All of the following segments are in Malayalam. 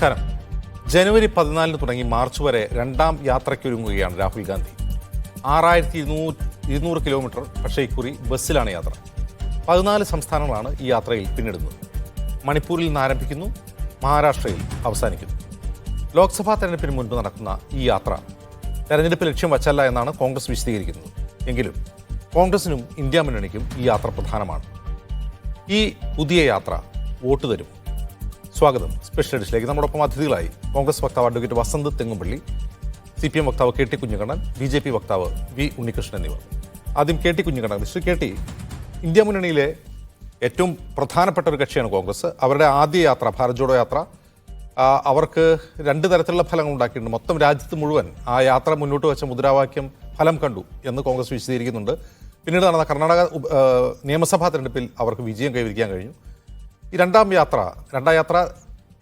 നമസ്കാരം. ജനുവരി 14 തുടങ്ങി മാർച്ച് വരെ രണ്ടാം യാത്രയ്ക്കൊരുങ്ങുകയാണ് രാഹുൽ ഗാന്ധി. 6200 കിലോമീറ്റർ. പക്ഷേ ഇക്കുറി ബസ്സിലാണ് യാത്ര. 14 സംസ്ഥാനങ്ങളാണ് ഈ യാത്രയിൽ പിന്നിടുന്നത്. മണിപ്പൂരിൽ നിന്ന് ആരംഭിക്കുന്നു, മഹാരാഷ്ട്രയിൽ അവസാനിക്കുന്നു. ലോക്സഭാ തെരഞ്ഞെടുപ്പിന് മുൻപ് നടക്കുന്ന ഈ യാത്ര തെരഞ്ഞെടുപ്പ് ലക്ഷ്യം വച്ചല്ല എന്നാണ് കോൺഗ്രസ് വിശദീകരിക്കുന്നത്. എങ്കിലും കോൺഗ്രസിനും ഇന്ത്യ മുന്നണിക്കും ഈ യാത്ര പ്രധാനമാണ്. ഈ പുതിയ യാത്ര വോട്ട് തരും. സ്വാഗതം സ്പെഷ്യൽ എഡിഷനിലേക്ക്. നമ്മോടൊപ്പം അതിഥികളായി കോൺഗ്രസ് വക്താവ് അഡ്വക്കേറ്റ് വസന്ത് തെങ്ങുംപള്ളി, CPM വക്താവ് KT കുഞ്ഞിക്കണ്ണൻ, BJP വക്താവ് V ഉണ്ണികൃഷ്ണൻ എന്നിവർ. ആദ്യം KT Kunhikannan. Mister KT, India മുന്നണിയിലെ ഏറ്റവും പ്രധാനപ്പെട്ട ഒരു കക്ഷിയാണ് കോൺഗ്രസ്. അവരുടെ ആദ്യ യാത്ര, ഭാരത് ജോഡോ യാത്ര, അവർക്ക് രണ്ട് തരത്തിലുള്ള ഫലങ്ങൾ ഉണ്ടാക്കിയിട്ടുണ്ട്. മൊത്തം രാജ്യത്ത് മുഴുവൻ ആ യാത്ര മുന്നോട്ട് വെച്ച മുദ്രാവാക്യം ഫലം കണ്ടു എന്ന് കോൺഗ്രസ് വിശദീകരിക്കുന്നുണ്ട്. പിന്നീട് നടന്ന കർണാടക നിയമസഭാ തെരഞ്ഞെടുപ്പിൽ അവർക്ക് വിജയം കൈവരിക്കാൻ കഴിഞ്ഞു. ഈ രണ്ടാം യാത്ര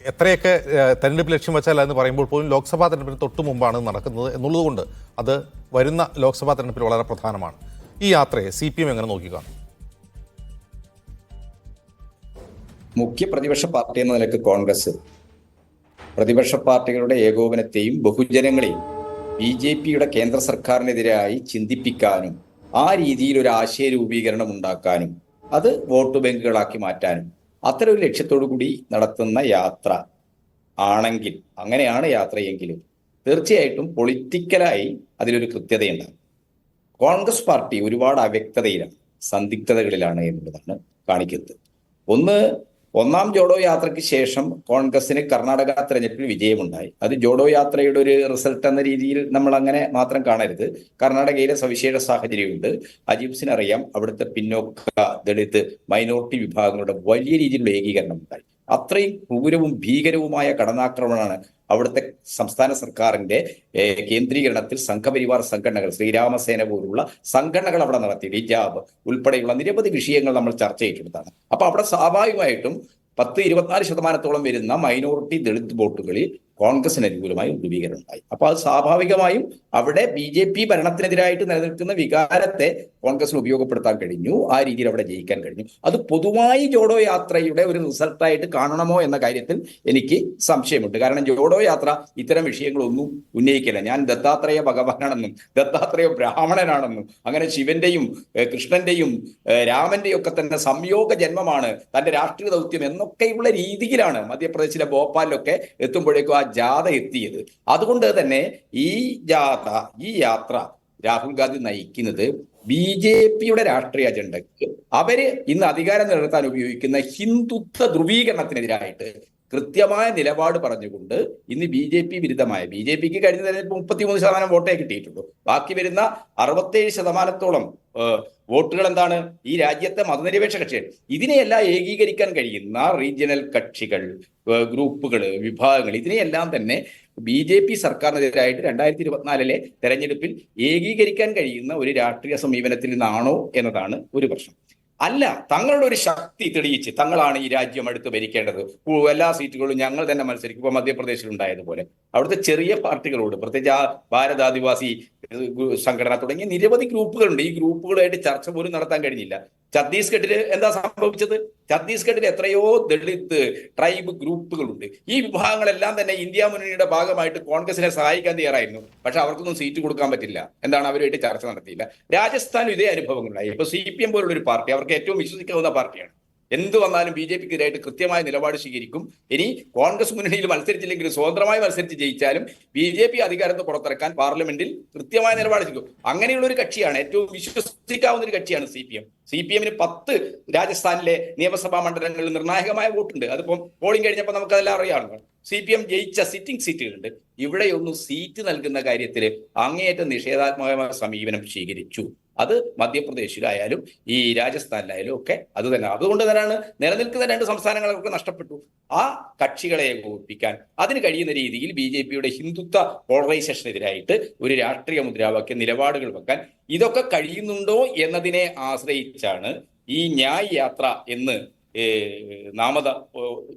എത്രയൊക്കെ തെരഞ്ഞെടുപ്പ് ലക്ഷ്യം വെച്ചാൽ എന്ന് പറയുമ്പോൾ പോലും ലോക്സഭാ തെരഞ്ഞെടുപ്പിന് തൊട്ട് മുമ്പാണ് നടക്കുന്നത് എന്നുള്ളതുകൊണ്ട് അത് വരുന്ന ലോക്സഭാ തെരഞ്ഞെടുപ്പിൽ വളരെ പ്രധാനമാണ്. ഈ യാത്രയെ CPM എങ്ങനെ നോക്കിക്കാണും? മുഖ്യ പ്രതിപക്ഷ പാർട്ടി എന്ന നിലക്ക് കോൺഗ്രസ് പ്രതിപക്ഷ പാർട്ടികളുടെ ഏകോപനത്തെയും ബഹുജനങ്ങളെയും BJPയുടെ കേന്ദ്ര സർക്കാരിനെതിരായി ചിന്തിപ്പിക്കാനും ആ രീതിയിൽ ഒരു ആശയ രൂപീകരണം ഉണ്ടാക്കാനും അത് വോട്ട് ബാങ്കുകളാക്കി മാറ്റാനും അത്തരം ഒരു ലക്ഷ്യത്തോടു കൂടി നടത്തുന്ന യാത്ര ആണെങ്കിൽ, അങ്ങനെയാണ് യാത്രയെങ്കിലും തീർച്ചയായിട്ടും പൊളിറ്റിക്കലായി അതിലൊരു കൃത്യതയുണ്ടാകും. കോൺഗ്രസ് പാർട്ടി ഒരുപാട് അവ്യക്തതയിലാണ്, സന്ദിഗ്ധതകളിലാണ് എന്നുള്ളതാണ് കാണിക്കുന്നത്. ഒന്നാം ജോഡോ യാത്രയ്ക്ക് ശേഷം കോൺഗ്രസിന് കർണാടക തെരഞ്ഞെടുപ്പിൽ വിജയമുണ്ടായി. അത് ജോഡോ യാത്രയുടെ ഒരു റിസൾട്ട് എന്ന രീതിയിൽ നമ്മൾ അങ്ങനെ മാത്രം കാണരുത്. കർണാടകയിലെ സവിശേഷ സാഹചര്യമുണ്ട്. അജീബ്സിന് അറിയാം, അവിടുത്തെ പിന്നോക്ക, ദളിത്, മൈനോറിറ്റി വിഭാഗങ്ങളുടെ വലിയ രീതിയിലുള്ള ഏകീകരണം ഉണ്ടായി. അത്രയും ക്രൂരവും ഭീകരവുമായ കടന്നാക്രമണമാണ് അവിടുത്തെ സംസ്ഥാന സർക്കാരിന്റെ കേന്ദ്രീകരണത്തിൽ സംഘപരിവാർ സംഘടനകൾ, ശ്രീരാമസേന പോലുള്ള സംഘടനകൾ അവിടെ നടത്തി. ഹിജാബ് ഉൾപ്പെടെയുള്ള നിരവധി വിഷയങ്ങൾ നമ്മൾ ചർച്ച ചെയ്തെടുത്താണ്. അപ്പൊ അവിടെ സ്വാഭാവികമായിട്ടും 10-24% വരുന്ന മൈനോറിറ്റി ദളിത് വോട്ടുകളിൽ കോൺഗ്രസിന് അനുകൂലമായി രൂപീകരണം ഉണ്ടായി. അപ്പൊ അത് സ്വാഭാവികമായും അവിടെ BJP ഭരണത്തിനെതിരായിട്ട് നിലനിൽക്കുന്ന വികാരത്തെ കോൺഗ്രസിന് ഉപയോഗപ്പെടുത്താൻ കഴിഞ്ഞു. ആ രീതിയിൽ അവിടെ ജയിക്കാൻ കഴിഞ്ഞു. അത് പൊതുവായി ജോഡോ യാത്രയുടെ ഒരു റിസൾട്ടായിട്ട് കാണണമോ എന്ന കാര്യത്തിൽ എനിക്ക് സംശയമുണ്ട്. കാരണം ജോഡോ യാത്ര ഇത്തരം വിഷയങ്ങളൊന്നും ഉന്നയിക്കില്ല. ഞാൻ ദത്താത്രേയ ഭഗവാനാണെന്നും ദത്താത്രേയ ബ്രാഹ്മണനാണെന്നും അങ്ങനെ ശിവന്റെയും കൃഷ്ണന്റെയും രാമന്റെയും ഒക്കെ തന്നെ സംയോഗ ജന്മമാണ് തന്റെ രാഷ്ട്രീയ ദൗത്യം എന്നൊക്കെയുള്ള രീതിയിലാണ് മധ്യപ്രദേശിലെ ഭോപ്പാലിലൊക്കെ എത്തുമ്പോഴേക്കും ആ ജാഥ എത്തിയത്. അതുകൊണ്ട് തന്നെ ഈ യാത്ര രാഹുൽ ഗാന്ധി നയിക്കുന്നത് BJPയുടെ രാഷ്ട്രീയ അജണ്ടയ്ക്ക്, അവര് ഇന്ന് അധികാരം നിലനിർത്താൻ ഉപയോഗിക്കുന്ന ഹിന്ദുത്വ ധ്രുവീകരണത്തിനെതിരായിട്ട് കൃത്യമായ നിലപാട് പറഞ്ഞുകൊണ്ട് ഇന്ന് BJP വിരുദ്ധമായ, BJPക്ക് കഴിഞ്ഞ തെരഞ്ഞെടുപ്പ് 33% വോട്ടേ കിട്ടിയിട്ടുള്ളൂ. ബാക്കി വരുന്ന 67%-ഓളം വോട്ടുകൾ എന്താണ്? ഈ രാജ്യത്തെ മതനിരപേക്ഷ കക്ഷികൾ. ഇതിനെയെല്ലാം ഏകീകരിക്കാൻ കഴിയുന്ന റീജിയണൽ കക്ഷികൾ, ഗ്രൂപ്പുകൾ, വിഭാഗങ്ങൾ, ഇതിനെയെല്ലാം തന്നെ BJP സർക്കാരിനെതിരായിട്ട് 2024 തെരഞ്ഞെടുപ്പിൽ ഏകീകരിക്കാൻ കഴിയുന്ന ഒരു രാഷ്ട്രീയ സമീപനത്തിൽ നിന്നാണോ എന്നതാണ് ഒരു പ്രശ്നം. അല്ല, തങ്ങളുടെ ഒരു ശക്തി തെളിയിച്ച് തങ്ങളാണ് ഈ രാജ്യം അടുത്ത് ഭരിക്കേണ്ടത്, എല്ലാ സീറ്റുകളും ഞങ്ങൾ തന്നെ മത്സരിക്കും. ഇപ്പോൾ മധ്യപ്രദേശിൽ ഉണ്ടായതുപോലെ അവിടുത്തെ ചെറിയ പാർട്ടികളോട്, പ്രത്യേകിച്ച് ആ ഭാരത് ആദിവാസി സംഘടന തുടങ്ങിയ നിരവധി ഗ്രൂപ്പുകളുണ്ട്. ഈ ഗ്രൂപ്പുകളായിട്ട് ചർച്ച പോലും നടത്താൻ കഴിഞ്ഞില്ല. ഛത്തീസ്ഗഡിൽ എന്താ സംഭവിച്ചത്? ഛത്തീസ്ഗഡിൽ എത്രയോ ദളിത് ട്രൈബ് ഗ്രൂപ്പുകളുണ്ട്. ഈ വിഭാഗങ്ങളെല്ലാം തന്നെ ഇന്ത്യ മുന്നണിയുടെ ഭാഗമായിട്ട് കോൺഗ്രസിനെ സഹായിക്കാൻ തയ്യാറായിരുന്നു. പക്ഷെ അവർക്കൊന്നും സീറ്റ് കൊടുക്കാൻ പറ്റില്ല. എന്താണ്? അവരുമായിട്ട് ചർച്ച നടത്തിയില്ല. രാജസ്ഥാനും ഇതേ അനുഭവങ്ങളുണ്ടായി. ഇപ്പൊ CPM പോലുള്ള ഒരു പാർട്ടി, അവർക്ക് ഏറ്റവും വിശ്വസിക്കാവുന്ന പാർട്ടിയാണ്. എന്ത് വന്നാലും BJPക്കെതിരായിട്ട് കൃത്യമായ നിലപാട് സ്വീകരിക്കും. ഇനി കോൺഗ്രസ് മുന്നണിയിൽ മത്സരിച്ചില്ലെങ്കിലും സ്വതന്ത്രമായി മത്സരിച്ച് ജയിച്ചാലും BJP അധികാരത്തിൽ പുറത്തിറക്കാൻ പാർലമെന്റിൽ കൃത്യമായ നിലപാട് സ്വീകരിക്കും. അങ്ങനെയുള്ള ഒരു കക്ഷിയാണ്, ഏറ്റവും വിശ്വസിക്കാവുന്ന ഒരു കക്ഷിയാണ് CPM-ന് 10 രാജസ്ഥാനിലെ നിയമസഭാ മണ്ഡലങ്ങളിൽ നിർണായകമായ വോട്ടുണ്ട്. അതിപ്പം പോളിംഗ് കഴിഞ്ഞപ്പോൾ നമുക്കതെല്ലാം അറിയാമല്ലോ. CPM ജയിച്ച സിറ്റിംഗ് സീറ്റുകളുണ്ട്. ഇവിടെയൊന്നും സീറ്റ് നൽകുന്ന കാര്യത്തിൽ അങ്ങേയറ്റം നിഷേധാത്മകമായ സമീപനം സ്വീകരിച്ചു. അത് മധ്യപ്രദേശിലായാലും ഈ രാജസ്ഥാനിലായാലും ഒക്കെ അത് തന്നെ. അതുകൊണ്ട് തന്നെയാണ് നിലനിൽക്കുന്ന 2 സംസ്ഥാനങ്ങളൊക്കെ നഷ്ടപ്പെട്ടു. ആ കക്ഷികളെ ഏകോപിപ്പിക്കാൻ അതിന് കഴിയുന്ന രീതിയിൽ BJPയുടെ ഹിന്ദുത്വ പോളറൈസേഷനെതിരായിട്ട് ഒരു രാഷ്ട്രീയ മുദ്രാവാക്യ നിലപാടുകൾ വെക്കാൻ ഇതൊക്കെ കഴിയുന്നുണ്ടോ എന്നതിനെ ആശ്രയിച്ചാണ് ഈ ന്യായ് യാത്ര എന്ന് നാമത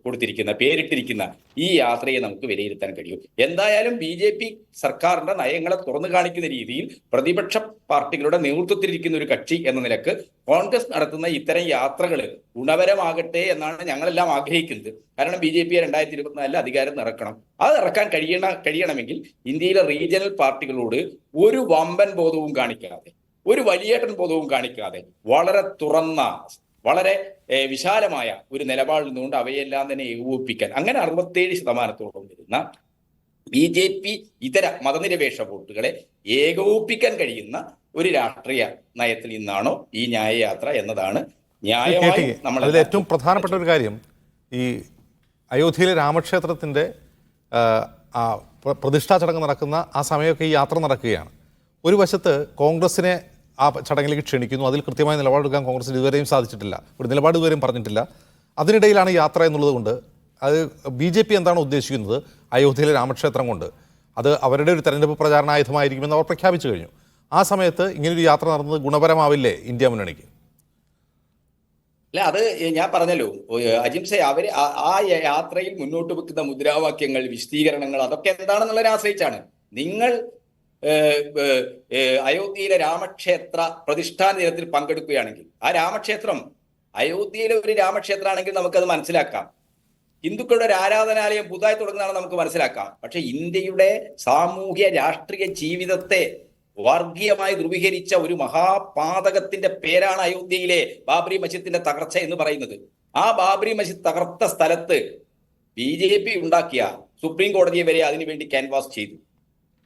കൊടുത്തിരിക്കുന്ന പേരിട്ടിരിക്കുന്ന ഈ യാത്രയെ നമുക്ക് വിലയിരുത്താൻ കഴിയും. എന്തായാലും BJP സർക്കാരിന്റെ നയങ്ങളെ തുറന്നു കാണിക്കുന്ന രീതിയിൽ പ്രതിപക്ഷ പാർട്ടികളുടെ നേതൃത്വത്തിലിരിക്കുന്ന ഒരു കക്ഷി എന്ന നിലക്ക് കോൺഗ്രസ് നടത്തുന്ന ഇത്തരം യാത്രകൾ ഗുണപരമാകട്ടെ എന്നാണ് ഞങ്ങളെല്ലാം ആഗ്രഹിക്കുന്നത്. കാരണം BJP 2024 അധികാരം ഇറക്കണം. അത് ഇറക്കാൻ കഴിയണമെങ്കിൽ ഇന്ത്യയിലെ റീജിയണൽ പാർട്ടികളോട് ഒരു വമ്പൻ ബോധവും കാണിക്കാതെ, ഒരു വലിയേട്ടൻ ബോധവും കാണിക്കാതെ, വളരെ തുറന്ന, വളരെ വിശാലമായ ഒരു നിലപാടിൽ നിന്നുകൊണ്ട് അവയെല്ലാം തന്നെ ഏകോപിപ്പിക്കാൻ, അങ്ങനെ 67% വരുന്ന BJP ഇതര മതനിരപേക്ഷ വോട്ടുകളെ ഏകോപിപ്പിക്കാൻ കഴിയുന്ന ഒരു രാഷ്ട്രീയ നയത്തിൽ നിന്നാണോ ഈ ന്യായയാത്ര എന്നതാണ് ന്യായമായി നമ്മൾ. അതിൽ ഏറ്റവും പ്രധാനപ്പെട്ട ഒരു കാര്യം, ഈ അയോധ്യയിലെ രാമക്ഷേത്രത്തിൻ്റെ പ്രതിഷ്ഠാ ചടങ്ങ് നടക്കുന്ന ആ സമയമൊക്കെ ഈ യാത്ര നടക്കുകയാണ്. ഒരു വശത്ത് കോൺഗ്രസിനെ ആ ചടങ്ങിലേക്ക് ക്ഷണിക്കുന്നു, അതിൽ കൃത്യമായ നിലപാടെടുക്കാൻ കോൺഗ്രസിന് ഇതുവരെയും സാധിച്ചിട്ടില്ല, ഒരു നിലപാട് ഇതുവരെയും പറഞ്ഞിട്ടില്ല. അതിനിടയിലാണ് യാത്ര എന്നുള്ളത് കൊണ്ട് അത് BJP എന്താണ് ഉദ്ദേശിക്കുന്നത് അയോധ്യയിലെ രാമക്ഷേത്രം കൊണ്ട്? അത് അവരുടെ ഒരു തെരഞ്ഞെടുപ്പ് പ്രചാരണായുധമായിരിക്കുമെന്ന് അവർ പ്രഖ്യാപിച്ചു കഴിഞ്ഞു. ആ സമയത്ത് ഇങ്ങനൊരു യാത്ര നടന്നത് ഗുണപരമാവില്ലേ ഇന്ത്യ മുന്നണിക്ക്? അല്ല, അത് ഞാൻ പറഞ്ഞല്ലോ അജിംസെ, അവര് ആ യാത്രയിൽ മുന്നോട്ട് വെക്കുന്ന മുദ്രാവാക്യങ്ങൾ, വിശദീകരണങ്ങൾ, അതൊക്കെ എന്താണെന്നുള്ളതിനെ ആശ്രയിച്ചാണ്. നിങ്ങൾ അയോധ്യയിലെ രാമക്ഷേത്ര പ്രതിഷ്ഠാന ദിനത്തിൽ പങ്കെടുക്കുകയാണെങ്കിൽ ആ രാമക്ഷേത്രം അയോധ്യയിലെ ഒരു രാമക്ഷേത്രമാണെങ്കിൽ നമുക്കത് മനസ്സിലാക്കാം. ഹിന്ദുക്കളുടെ ഒരു ആരാധനാലയം പുതുതായി തുടങ്ങുന്നതാണ് നമുക്ക് മനസ്സിലാക്കാം. പക്ഷെ ഇന്ത്യയുടെ സാമൂഹ്യ രാഷ്ട്രീയ ജീവിതത്തെ വർഗീയമായി ധ്രുവീകരിച്ച ഒരു മഹാപാതകത്തിന്റെ പേരാണ് അയോധ്യയിലെ ബാബറി മസ്ജിദിന്റെ തകർച്ച എന്ന് പറയുന്നത്. ആ ബാബറി മസ്ജിദ് തകർത്ത സ്ഥലത്ത് BJP ഉണ്ടാക്കിയ സുപ്രീം കോടതിയെ വരെ അതിനുവേണ്ടി ക്യാൻവാസ് ചെയ്തു.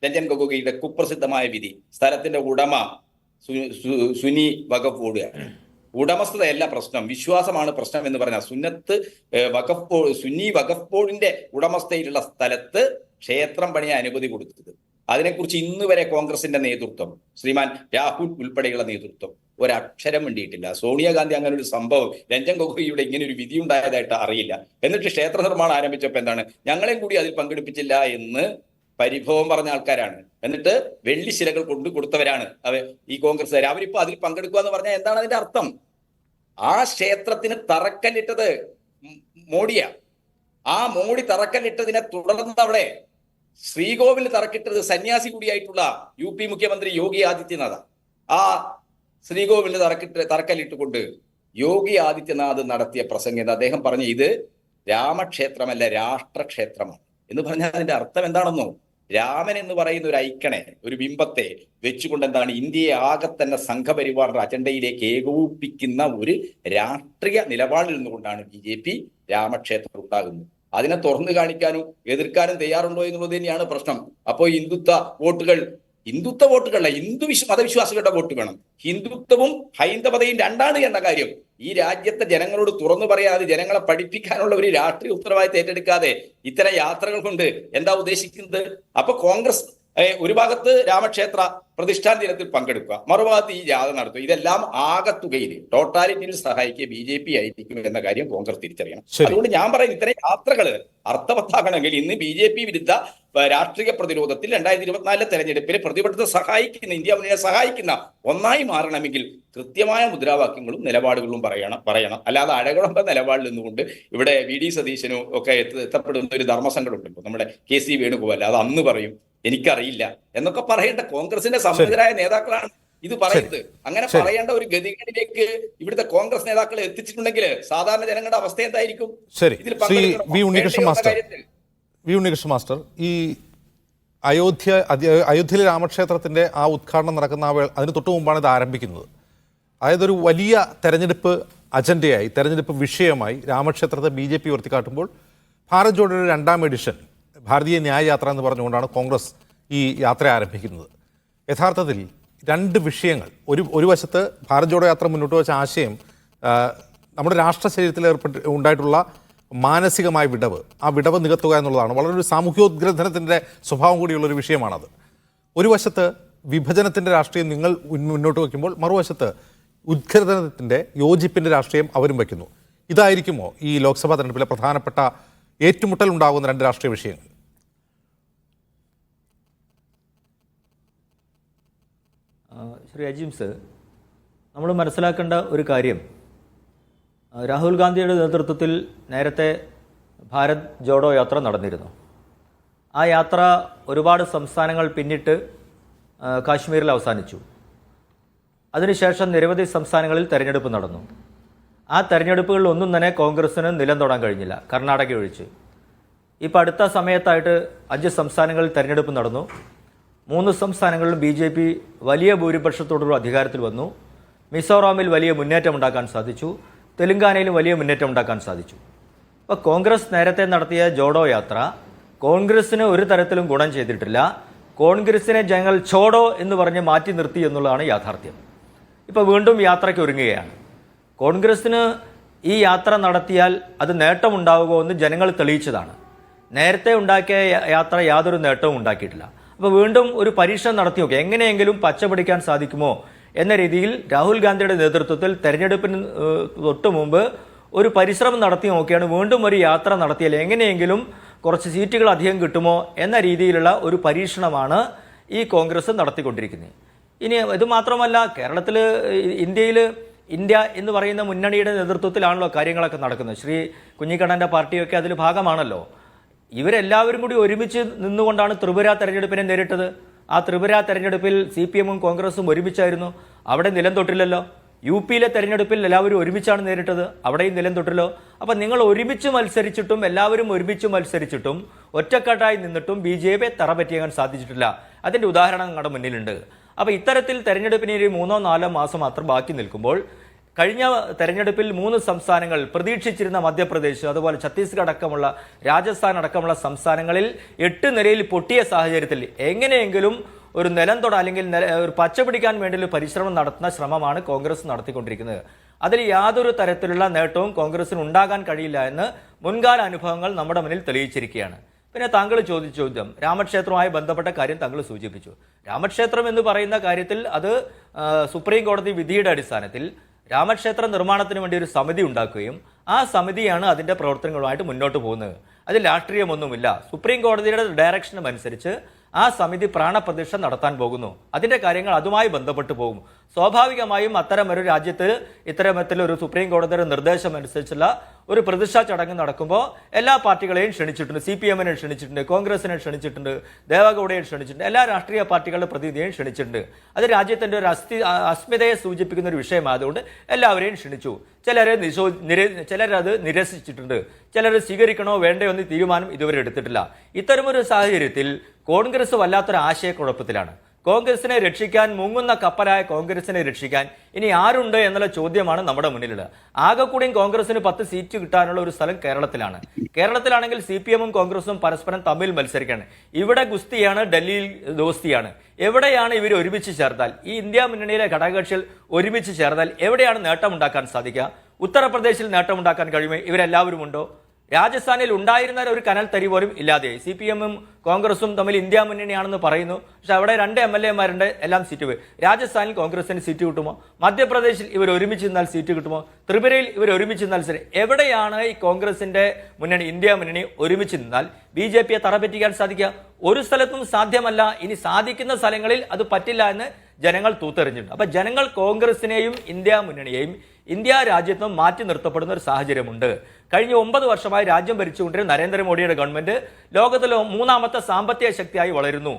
രഞ്ജൻ ഗൊഗോയിയുടെ കുപ്രസിദ്ധമായ വിധി, സ്ഥലത്തിന്റെ ഉടമ സുന്നി വഖഫ് ബോർഡ്. ഉടമസ്ഥതയല്ല പ്രശ്നം, വിശ്വാസമാണ് പ്രശ്നം എന്ന് പറഞ്ഞ സുന്നി വഖഫ് ബോർഡിന്റെ ഉടമസ്ഥയിലുള്ള സ്ഥലത്ത് ക്ഷേത്രം പണിയാൻ അനുമതി കൊടുത്തത്, അതിനെക്കുറിച്ച് ഇന്ന് വരെ കോൺഗ്രസിന്റെ നേതൃത്വം, ശ്രീമാൻ രാഹുൽ ഉൾപ്പെടെയുള്ള നേതൃത്വം ഒരക്ഷരം വേണ്ടിയിട്ടില്ല. സോണിയാഗാന്ധി അങ്ങനെ ഒരു സംഭവം, രഞ്ജൻ ഗൊഗോയിയുടെ ഇങ്ങനെ ഒരു വിധി ഉണ്ടായതായിട്ട് അറിയില്ല. എന്നിട്ട് ക്ഷേത്ര നിർമ്മാണം ആരംഭിച്ചപ്പോൾ എന്താണ്, ഞങ്ങളെയും കൂടി അതിൽ പങ്കെടുപ്പിച്ചില്ല എന്ന് പരിഭവം പറഞ്ഞ ആൾക്കാരാണ്. എന്നിട്ട് വെള്ളിശിലകൾ കൊണ്ടു കൊടുത്തവരാണ് ഈ കോൺഗ്രസ്സുകാർ. അവരിപ്പോ അതിൽ പങ്കെടുക്കുക എന്ന് പറഞ്ഞാൽ എന്താണ് അതിന്റെ അർത്ഥം? ആ ക്ഷേത്രത്തിന് തറക്കല്ലിട്ടത് മോഡിയാ. ആ മോഡി തറക്കല്ലിട്ടതിനെ തുടർന്ന് അവിടെ ശ്രീകോവിലിന് തറക്കിട്ടത് സന്യാസി കൂടിയായിട്ടുള്ള UP മുഖ്യമന്ത്രി യോഗി ആദിത്യനാഥ്. ആ ശ്രീകോവിലിന് തറക്കല്ലിട്ടുകൊണ്ട് യോഗി ആദിത്യനാഥ് നടത്തിയ പ്രസംഗം അദ്ദേഹം പറഞ്ഞു, ഇത് രാമക്ഷേത്രമല്ല രാഷ്ട്രക്ഷേത്രമാണ് എന്ന് പറഞ്ഞാൽ അതിന്റെ അർത്ഥം എന്താണെന്നോ, രാമൻ എന്ന് പറയുന്ന ഒരു ഐക്കണെ, ഒരു ബിംബത്തെ വെച്ചുകൊണ്ട് എന്താണ് ഇന്ത്യയെ ആകെ തന്നെ സംഘപരിവാറിന്റെ അജണ്ടയിലേക്ക് ഏകോപിപ്പിക്കുന്ന ഒരു രാഷ്ട്രീയ നിലപാടിൽ നിന്നുകൊണ്ടാണ് BJP രാമക്ഷേത്രം ഉണ്ടാകുന്നത്. അതിനെ തുറന്നു കാണിക്കാനും എതിർക്കാനും തയ്യാറുണ്ടോ എന്നുള്ളത് തന്നെയാണ് പ്രശ്നം. അപ്പോൾ ഹിന്ദുത്വ വോട്ടുകളല്ല, മതവിശ്വാസികളുടെ വോട്ട് വേണം. ഹിന്ദുത്വവും ഹൈന്ദവതയും രണ്ടാണ് എന്ന കാര്യം ഈ രാജ്യത്തെ ജനങ്ങളോട് തുറന്നു പറയാതെ, ജനങ്ങളെ പഠിപ്പിക്കാനുള്ള ഒരു രാഷ്ട്രീയ ഉത്തരവാദിത്തം ഏറ്റെടുക്കാതെ ഇത്തരം യാത്രകൾ കൊണ്ട് എന്താ ഉദ്ദേശിക്കുന്നത്? അപ്പൊ കോൺഗ്രസ് ഒരു ഭാഗത്ത് രാമക്ഷേത്ര പ്രതിഷ്ഠാന ദിനത്തിൽ പങ്കെടുക്കുക, മറുഭാഗത്ത് ഈ ജാഥ നടത്തുക. ഇതെല്ലാം ആകത്തുകയിൽ ടോട്ടാലിറ്റിയിൽ സഹായിക്കുക BJP ആയിരിക്കും എന്ന കാര്യം കോൺഗ്രസ് തിരിച്ചറിയണം. അതുകൊണ്ട് ഞാൻ പറയുന്നത് ഇത്തരം യാത്രകൾ അർത്ഥവത്താകണമെങ്കിൽ ഇന്ന് BJP വിരുദ്ധ രാഷ്ട്രീയ പ്രതിരോധത്തിൽ 2024 തെരഞ്ഞെടുപ്പിൽ പ്രതിപക്ഷത്തെ സഹായിക്കുന്ന, ഇന്ത്യ മുന്നണിയെ സഹായിക്കുന്ന ഒന്നായി മാറണമെങ്കിൽ കൃത്യമായ മുദ്രാവാക്യങ്ങളും നിലപാടുകളും പറയണം. അല്ലാതെ അഴകുളമ്പ നിലപാടിൽ നിന്നുകൊണ്ട് ഇവിടെ VD സതീശനും ഒക്കെ എത്തപ്പെടുന്ന ഒരു ധർമ്മസങ്കടം ഉണ്ടല്ലോ, നമ്മുടെ KC വേണുഗോപാൽ, അത് അന്ന് പറയും എനിക്കറിയില്ല എന്നൊക്കെ പറയേണ്ട കോൺഗ്രസിന്റെ സമ്മതരായ നേതാക്കളാണ് ഇത് പറയുന്നത്. അങ്ങനെ പറയേണ്ട ഒരു ഗതികളിലേക്ക് ഇവിടുത്തെ കോൺഗ്രസ് നേതാക്കളെ എത്തിച്ചിട്ടുണ്ടെങ്കിൽ സാധാരണ ജനങ്ങളുടെ അവസ്ഥ എന്തായിരിക്കും? വി ഉണ്ണികൃഷ്ണൻ മാസ്റ്റർ, ഈ അയോധ്യയിലെ രാമക്ഷേത്രത്തിന്റെ ആ ഉദ്ഘാടനം നടക്കുന്ന അതിന് തൊട്ടു മുമ്പാണ് ഇത് ആരംഭിക്കുന്നത്. അതായത് ഒരു വലിയ തെരഞ്ഞെടുപ്പ് അജണ്ടയായി, തെരഞ്ഞെടുപ്പ് വിഷയമായി രാമക്ഷേത്രത്തെ BJP ഉയർത്തിക്കാട്ടുമ്പോൾ ഭാരത് ജോഡോയുടെ 2ാം എഡിഷൻ ഭാരതീയ ന്യായ യാത്ര എന്ന് പറഞ്ഞുകൊണ്ടാണ് കോൺഗ്രസ് ഈ യാത്ര ആരംഭിക്കുന്നത്. യഥാർത്ഥത്തിൽ 2 വിഷയങ്ങൾ, ഒരു വശത്ത് ഭാരത് ജോഡോ യാത്ര മുന്നോട്ട് വെച്ച ആശയം നമ്മുടെ രാഷ്ട്ര ശരീരത്തിൽ ഉണ്ടായിട്ടുള്ള മാനസികമായ വിടവ്, ആ വിടവ് നികത്തുക എന്നുള്ളതാണ്. വളരെ ഒരു സാമൂഹ്യോദ്ഗ്രഥനത്തിൻ്റെ സ്വഭാവം കൂടിയുള്ളൊരു വിഷയമാണത്. ഒരു വശത്ത് വിഭജനത്തിൻ്റെ രാഷ്ട്രീയം നിങ്ങൾ മുന്നോട്ട് വയ്ക്കുമ്പോൾ മറുവശത്ത് ഉദ്ഗ്രഥനത്തിൻ്റെ, യോജിപ്പിൻ്റെ രാഷ്ട്രീയം അവരും വയ്ക്കുന്നു. ഇതായിരിക്കുമോ ഈ ലോക്സഭാ തെരഞ്ഞെടുപ്പിലെ പ്രധാനപ്പെട്ട ഏറ്റുമുട്ടൽ ഉണ്ടാകുന്ന 2 രാഷ്ട്രീയ വിഷയങ്ങൾ? ശ്രീ അജിംസ്, നമ്മൾ മനസ്സിലാക്കേണ്ട ഒരു കാര്യം, രാഹുൽ ഗാന്ധിയുടെ നേതൃത്വത്തിൽ നേരത്തെ ഭാരത് ജോഡോ യാത്ര നടന്നിരുന്നു. ആ യാത്ര ഒരുപാട് സംസ്ഥാനങ്ങൾ പിന്നിട്ട് കാശ്മീരിൽ അവസാനിച്ചു. അതിനുശേഷം നിരവധി സംസ്ഥാനങ്ങളിൽ തെരഞ്ഞെടുപ്പ് നടന്നു. ആ തെരഞ്ഞെടുപ്പുകളിൽ ഒന്നും തന്നെ കോൺഗ്രസ്സിന് നിലം തൊടാൻ കഴിഞ്ഞില്ല, കർണാടക ഒഴിച്ച്. ഇപ്പോൾ അടുത്ത സമയത്തായിട്ട് 5 സംസ്ഥാനങ്ങളിൽ തെരഞ്ഞെടുപ്പ് നടന്നു. 3 സംസ്ഥാനങ്ങളിലും BJP വലിയ ഭൂരിപക്ഷത്തോടുള്ള അധികാരത്തിൽ വന്നു. മിസോറാമിൽ വലിയ മുന്നേറ്റം ഉണ്ടാക്കാൻ സാധിച്ചു. തെലങ്കാനയിലും വലിയ മുന്നേറ്റം ഉണ്ടാക്കാൻ സാധിച്ചു. അപ്പോൾ കോൺഗ്രസ് നേരത്തെ നടത്തിയ ജോഡോ യാത്ര കോൺഗ്രസ്സിന് ഒരു തരത്തിലും ഗുണം ചെയ്തിട്ടില്ല. കോൺഗ്രസിനെ ജനങ്ങൾ ഛോഡോ എന്ന് പറഞ്ഞ് മാറ്റി നിർത്തി എന്നുള്ളതാണ് യാഥാർത്ഥ്യം. ഇപ്പോൾ വീണ്ടും യാത്രയ്ക്ക് ഒരുങ്ങുകയാണ്. കോൺഗ്രസ്സിന് ഈ യാത്ര നടത്തിയാൽ അത് നേട്ടമുണ്ടാവുമോ എന്ന് ജനങ്ങൾ തെളിയിച്ചതാണ്. നേരത്തെ ഉണ്ടാക്കിയ യാത്ര യാതൊരു നേട്ടവും ഉണ്ടാക്കിയിട്ടില്ല. അപ്പോൾ വീണ്ടും ഒരു പരീക്ഷണം നടത്തി നോക്കി, എങ്ങനെയെങ്കിലും പച്ച പിടിക്കാൻ സാധിക്കുമോ എന്ന രീതിയിൽ രാഹുൽ ഗാന്ധിയുടെ നേതൃത്വത്തിൽ തെരഞ്ഞെടുപ്പിന് തൊട്ട് മുമ്പ് ഒരു പരിശ്രമം നടത്തി നോക്കിയാണ് വീണ്ടും ഒരു യാത്ര നടത്തിയാൽ എങ്ങനെയെങ്കിലും കുറച്ച് സീറ്റുകൾ അധികം കിട്ടുമോ എന്ന രീതിയിലുള്ള ഒരു പരീക്ഷണമാണ് ഈ കോൺഗ്രസ് നടത്തിക്കൊണ്ടിരിക്കുന്നത്. ഇനി ഇത് മാത്രമല്ല, കേരളത്തിൽ ഇന്ത്യ എന്ന് പറയുന്ന മുന്നണിയുടെ നേതൃത്വത്തിലാണല്ലോ കാര്യങ്ങളൊക്കെ നടക്കുന്നത്. ശ്രീ കുഞ്ഞിക്കണ്ണൻ്റെ പാർട്ടിയൊക്കെ അതിൽ ഭാഗമാണല്ലോ. ഇവരെല്ലാവരും കൂടി ഒരുമിച്ച് നിന്നുകൊണ്ടാണ് ത്രിപുര തെരഞ്ഞെടുപ്പിനെ നേരിട്ടത്. ആ ത്രിപുര തെരഞ്ഞെടുപ്പിൽ CPM-ഉം കോൺഗ്രസും ഒരുമിച്ചായിരുന്നു. അവിടെ നിലം തൊട്ടില്ലല്ലോ. UP-യിലെ തെരഞ്ഞെടുപ്പിൽ എല്ലാവരും ഒരുമിച്ചാണ് നേരിട്ടത്, അവിടെയും നിലം തൊട്ടില്ലോ. അപ്പം നിങ്ങൾ ഒരുമിച്ച് മത്സരിച്ചിട്ടും എല്ലാവരും ഒരുമിച്ച് മത്സരിച്ചിട്ടും ഒറ്റക്കെട്ടായി നിന്നിട്ടും BJP-യെ തറ പറ്റിയാൻ സാധിച്ചിട്ടില്ല. അതിൻ്റെ ഉദാഹരണം നിങ്ങളുടെ മുന്നിലുണ്ട്. അപ്പോൾ ഇത്തരത്തിൽ തെരഞ്ഞെടുപ്പിന് 3-4 മാസം മാത്രം ബാക്കി നിൽക്കുമ്പോൾ കഴിഞ്ഞ തെരഞ്ഞെടുപ്പിൽ 3 സംസ്ഥാനങ്ങൾ പ്രതീക്ഷിച്ചിരുന്ന മധ്യപ്രദേശ്, അതുപോലെ ഛത്തീസ്ഗഡ് അടക്കമുള്ള രാജസ്ഥാൻ അടക്കമുള്ള സംസ്ഥാനങ്ങളിൽ 8 നിലയിൽ പൊട്ടിയ സാഹചര്യത്തിൽ എങ്ങനെയെങ്കിലും ഒരു നിലം തൊട അല്ലെങ്കിൽ ഒരു പച്ച പിടിക്കാൻ വേണ്ടി പരിശ്രമം നടത്തുന്ന ശ്രമമാണ് കോൺഗ്രസ് നടത്തിക്കൊണ്ടിരിക്കുന്നത്. അതിൽ യാതൊരു തരത്തിലുള്ള നേട്ടവും കോൺഗ്രസിന് ഉണ്ടാകാൻ കഴിയില്ല എന്ന് മുൻകാല അനുഭവങ്ങൾ നമ്മുടെ മുന്നിൽ തെളിയിച്ചിരിക്കുകയാണ്. പിന്നെ താങ്കൾ ചോദിച്ച ചോദ്യം, രാമക്ഷേത്രവുമായി ബന്ധപ്പെട്ട കാര്യം താങ്കൾ സൂചിപ്പിച്ചു. രാമക്ഷേത്രം എന്ന് പറയുന്ന കാര്യത്തിൽ അത് സുപ്രീം കോടതി വിധിയുടെ അടിസ്ഥാനത്തിൽ രാമക്ഷേത്ര നിർമ്മാണത്തിന് വേണ്ടി ഒരു സമിതി ഉണ്ടാക്കുകയും ആ സമിതിയാണ് അതിൻ്റെ പ്രവർത്തനങ്ങളുമായിട്ട് മുന്നോട്ട് പോകുന്നത്. അതിൽ രാഷ്ട്രീയമൊന്നുമില്ല. സുപ്രീം കോടതിയുടെ ഡയറക്ഷനും അനുസരിച്ച് ആ സമിതി പ്രാണപ്രതിഷ്ഠ നടത്താൻ പോകുന്നു. അതിൻ്റെ കാര്യങ്ങൾ അതുമായി ബന്ധപ്പെട്ട് പോകും. സ്വാഭാവികമായും അത്തരമൊരു രാജ്യത്ത് ഇത്തരത്തിലൊരു സുപ്രീം കോടതിയുടെ നിർദ്ദേശം അനുസരിച്ചുള്ള ഒരു പ്രതിഷ്ഠാ ചടങ്ങ് നടക്കുമ്പോൾ എല്ലാ പാർട്ടികളെയും ക്ഷണിച്ചിട്ടുണ്ട്. CPM-നെ ക്ഷണിച്ചിട്ടുണ്ട്, കോൺഗ്രസിനെ ക്ഷണിച്ചിട്ടുണ്ട്, ദേവഗൌഡയെ ക്ഷണിച്ചിട്ടുണ്ട്, എല്ലാ രാഷ്ട്രീയ പാർട്ടികളുടെ പ്രതിനിധിയെയും ക്ഷണിച്ചിട്ടുണ്ട്. അത് രാജ്യത്തിൻ്റെ ഒരു അസ്മിതയെ സൂചിപ്പിക്കുന്ന ഒരു വിഷയമായതുകൊണ്ട് എല്ലാവരെയും ക്ഷണിച്ചു. ചിലരത് നിരസിച്ചിട്ടുണ്ട്, ചിലർ സ്വീകരിക്കണോ വേണ്ടയോ എന്ന് തീരുമാനം ഇതുവരെ എടുത്തിട്ടില്ല. ഇത്തരമൊരു സാഹചര്യത്തിൽ കോൺഗ്രസ് വല്ലാത്തൊരു ആശയക്കുഴപ്പത്തിലാണ്. കോൺഗ്രസിനെ രക്ഷിക്കാൻ, മുങ്ങുന്ന കപ്പലായ കോൺഗ്രസിനെ രക്ഷിക്കാൻ ഇനി ആരുണ്ട് എന്നുള്ള ചോദ്യമാണ് നമ്മുടെ മുന്നിലുള്ളത്. ആകെ കൂടിയും കോൺഗ്രസിന് 10 സീറ്റ് കിട്ടാനുള്ള ഒരു സ്ഥലം കേരളത്തിലാണ്. കേരളത്തിലാണെങ്കിൽ CPM-ഉം കോൺഗ്രസും പരസ്പരം തമ്മിൽ മത്സരിക്കുകയാണ്. ഇവിടെ ഗുസ്തിയാണ്, ഡൽഹിയിൽ ദോസ്തിയാണ്. എവിടെയാണ് ഇവർ ഒരുമിച്ച് ചേർത്താൽ, ഈ ഇന്ത്യ മുന്നണിയിലെ ഘടകകക്ഷികൾ ഒരുമിച്ച് ചേർത്താൽ എവിടെയാണ് നേട്ടമുണ്ടാക്കാൻ സാധിക്കുക? ഉത്തർപ്രദേശിൽ നേട്ടമുണ്ടാക്കാൻ കഴിയുമോ? ഇവരെല്ലാവരും ഉണ്ടോ? രാജസ്ഥാനിൽ ഉണ്ടായിരുന്ന ഒരു കനൽ തരി പോലും ഇല്ലാതെ CPM-ഉം കോൺഗ്രസും തമ്മിൽ ഇന്ത്യ മുന്നണിയാണെന്ന് പറയുന്നു. പക്ഷെ അവിടെ 2 MLA-മാരുടെ എല്ലാം സീറ്റ് പോയി. രാജസ്ഥാനിൽ കോൺഗ്രസിന് സീറ്റ് കിട്ടുമോ? മധ്യപ്രദേശിൽ ഇവർ ഒരുമിച്ച് നിന്നാൽ സീറ്റ് കിട്ടുമോ? ത്രിപുരയിൽ ഇവർ ഒരുമിച്ച് നിന്നാൽ എവിടെയാണ് ഈ കോൺഗ്രസിന്റെ മുന്നണി, ഇന്ത്യ മുന്നണി ഒരുമിച്ച് നിന്നാൽ BJP-യെ തറപറ്റിക്കാൻ സാധിക്കുക? ഒരു സ്ഥലത്തും സാധ്യമല്ല. ഇനി സാധിക്കുന്ന സ്ഥലങ്ങളിൽ അത് പറ്റില്ല എന്ന് ജനങ്ങൾ തൂത്തെറിഞ്ഞിട്ടുണ്ട്. അപ്പൊ ജനങ്ങൾ കോൺഗ്രസിനെയും ഇന്ത്യ മുന്നണിയെയും ഇന്ത്യ രാജ്യത്തും മാറ്റി നിർത്തപ്പെടുന്ന ഒരു സാഹചര്യമുണ്ട്. കഴിഞ്ഞ 9 വർഷമായി രാജ്യം ഭരിച്ചുകൊണ്ടിരുന്ന നരേന്ദ്രമോദിയുടെ ഗവൺമെന്റ് ലോകത്തിലെ 3ാമത്തെ സാമ്പത്തിക ശക്തിയായി വളരുന്നു.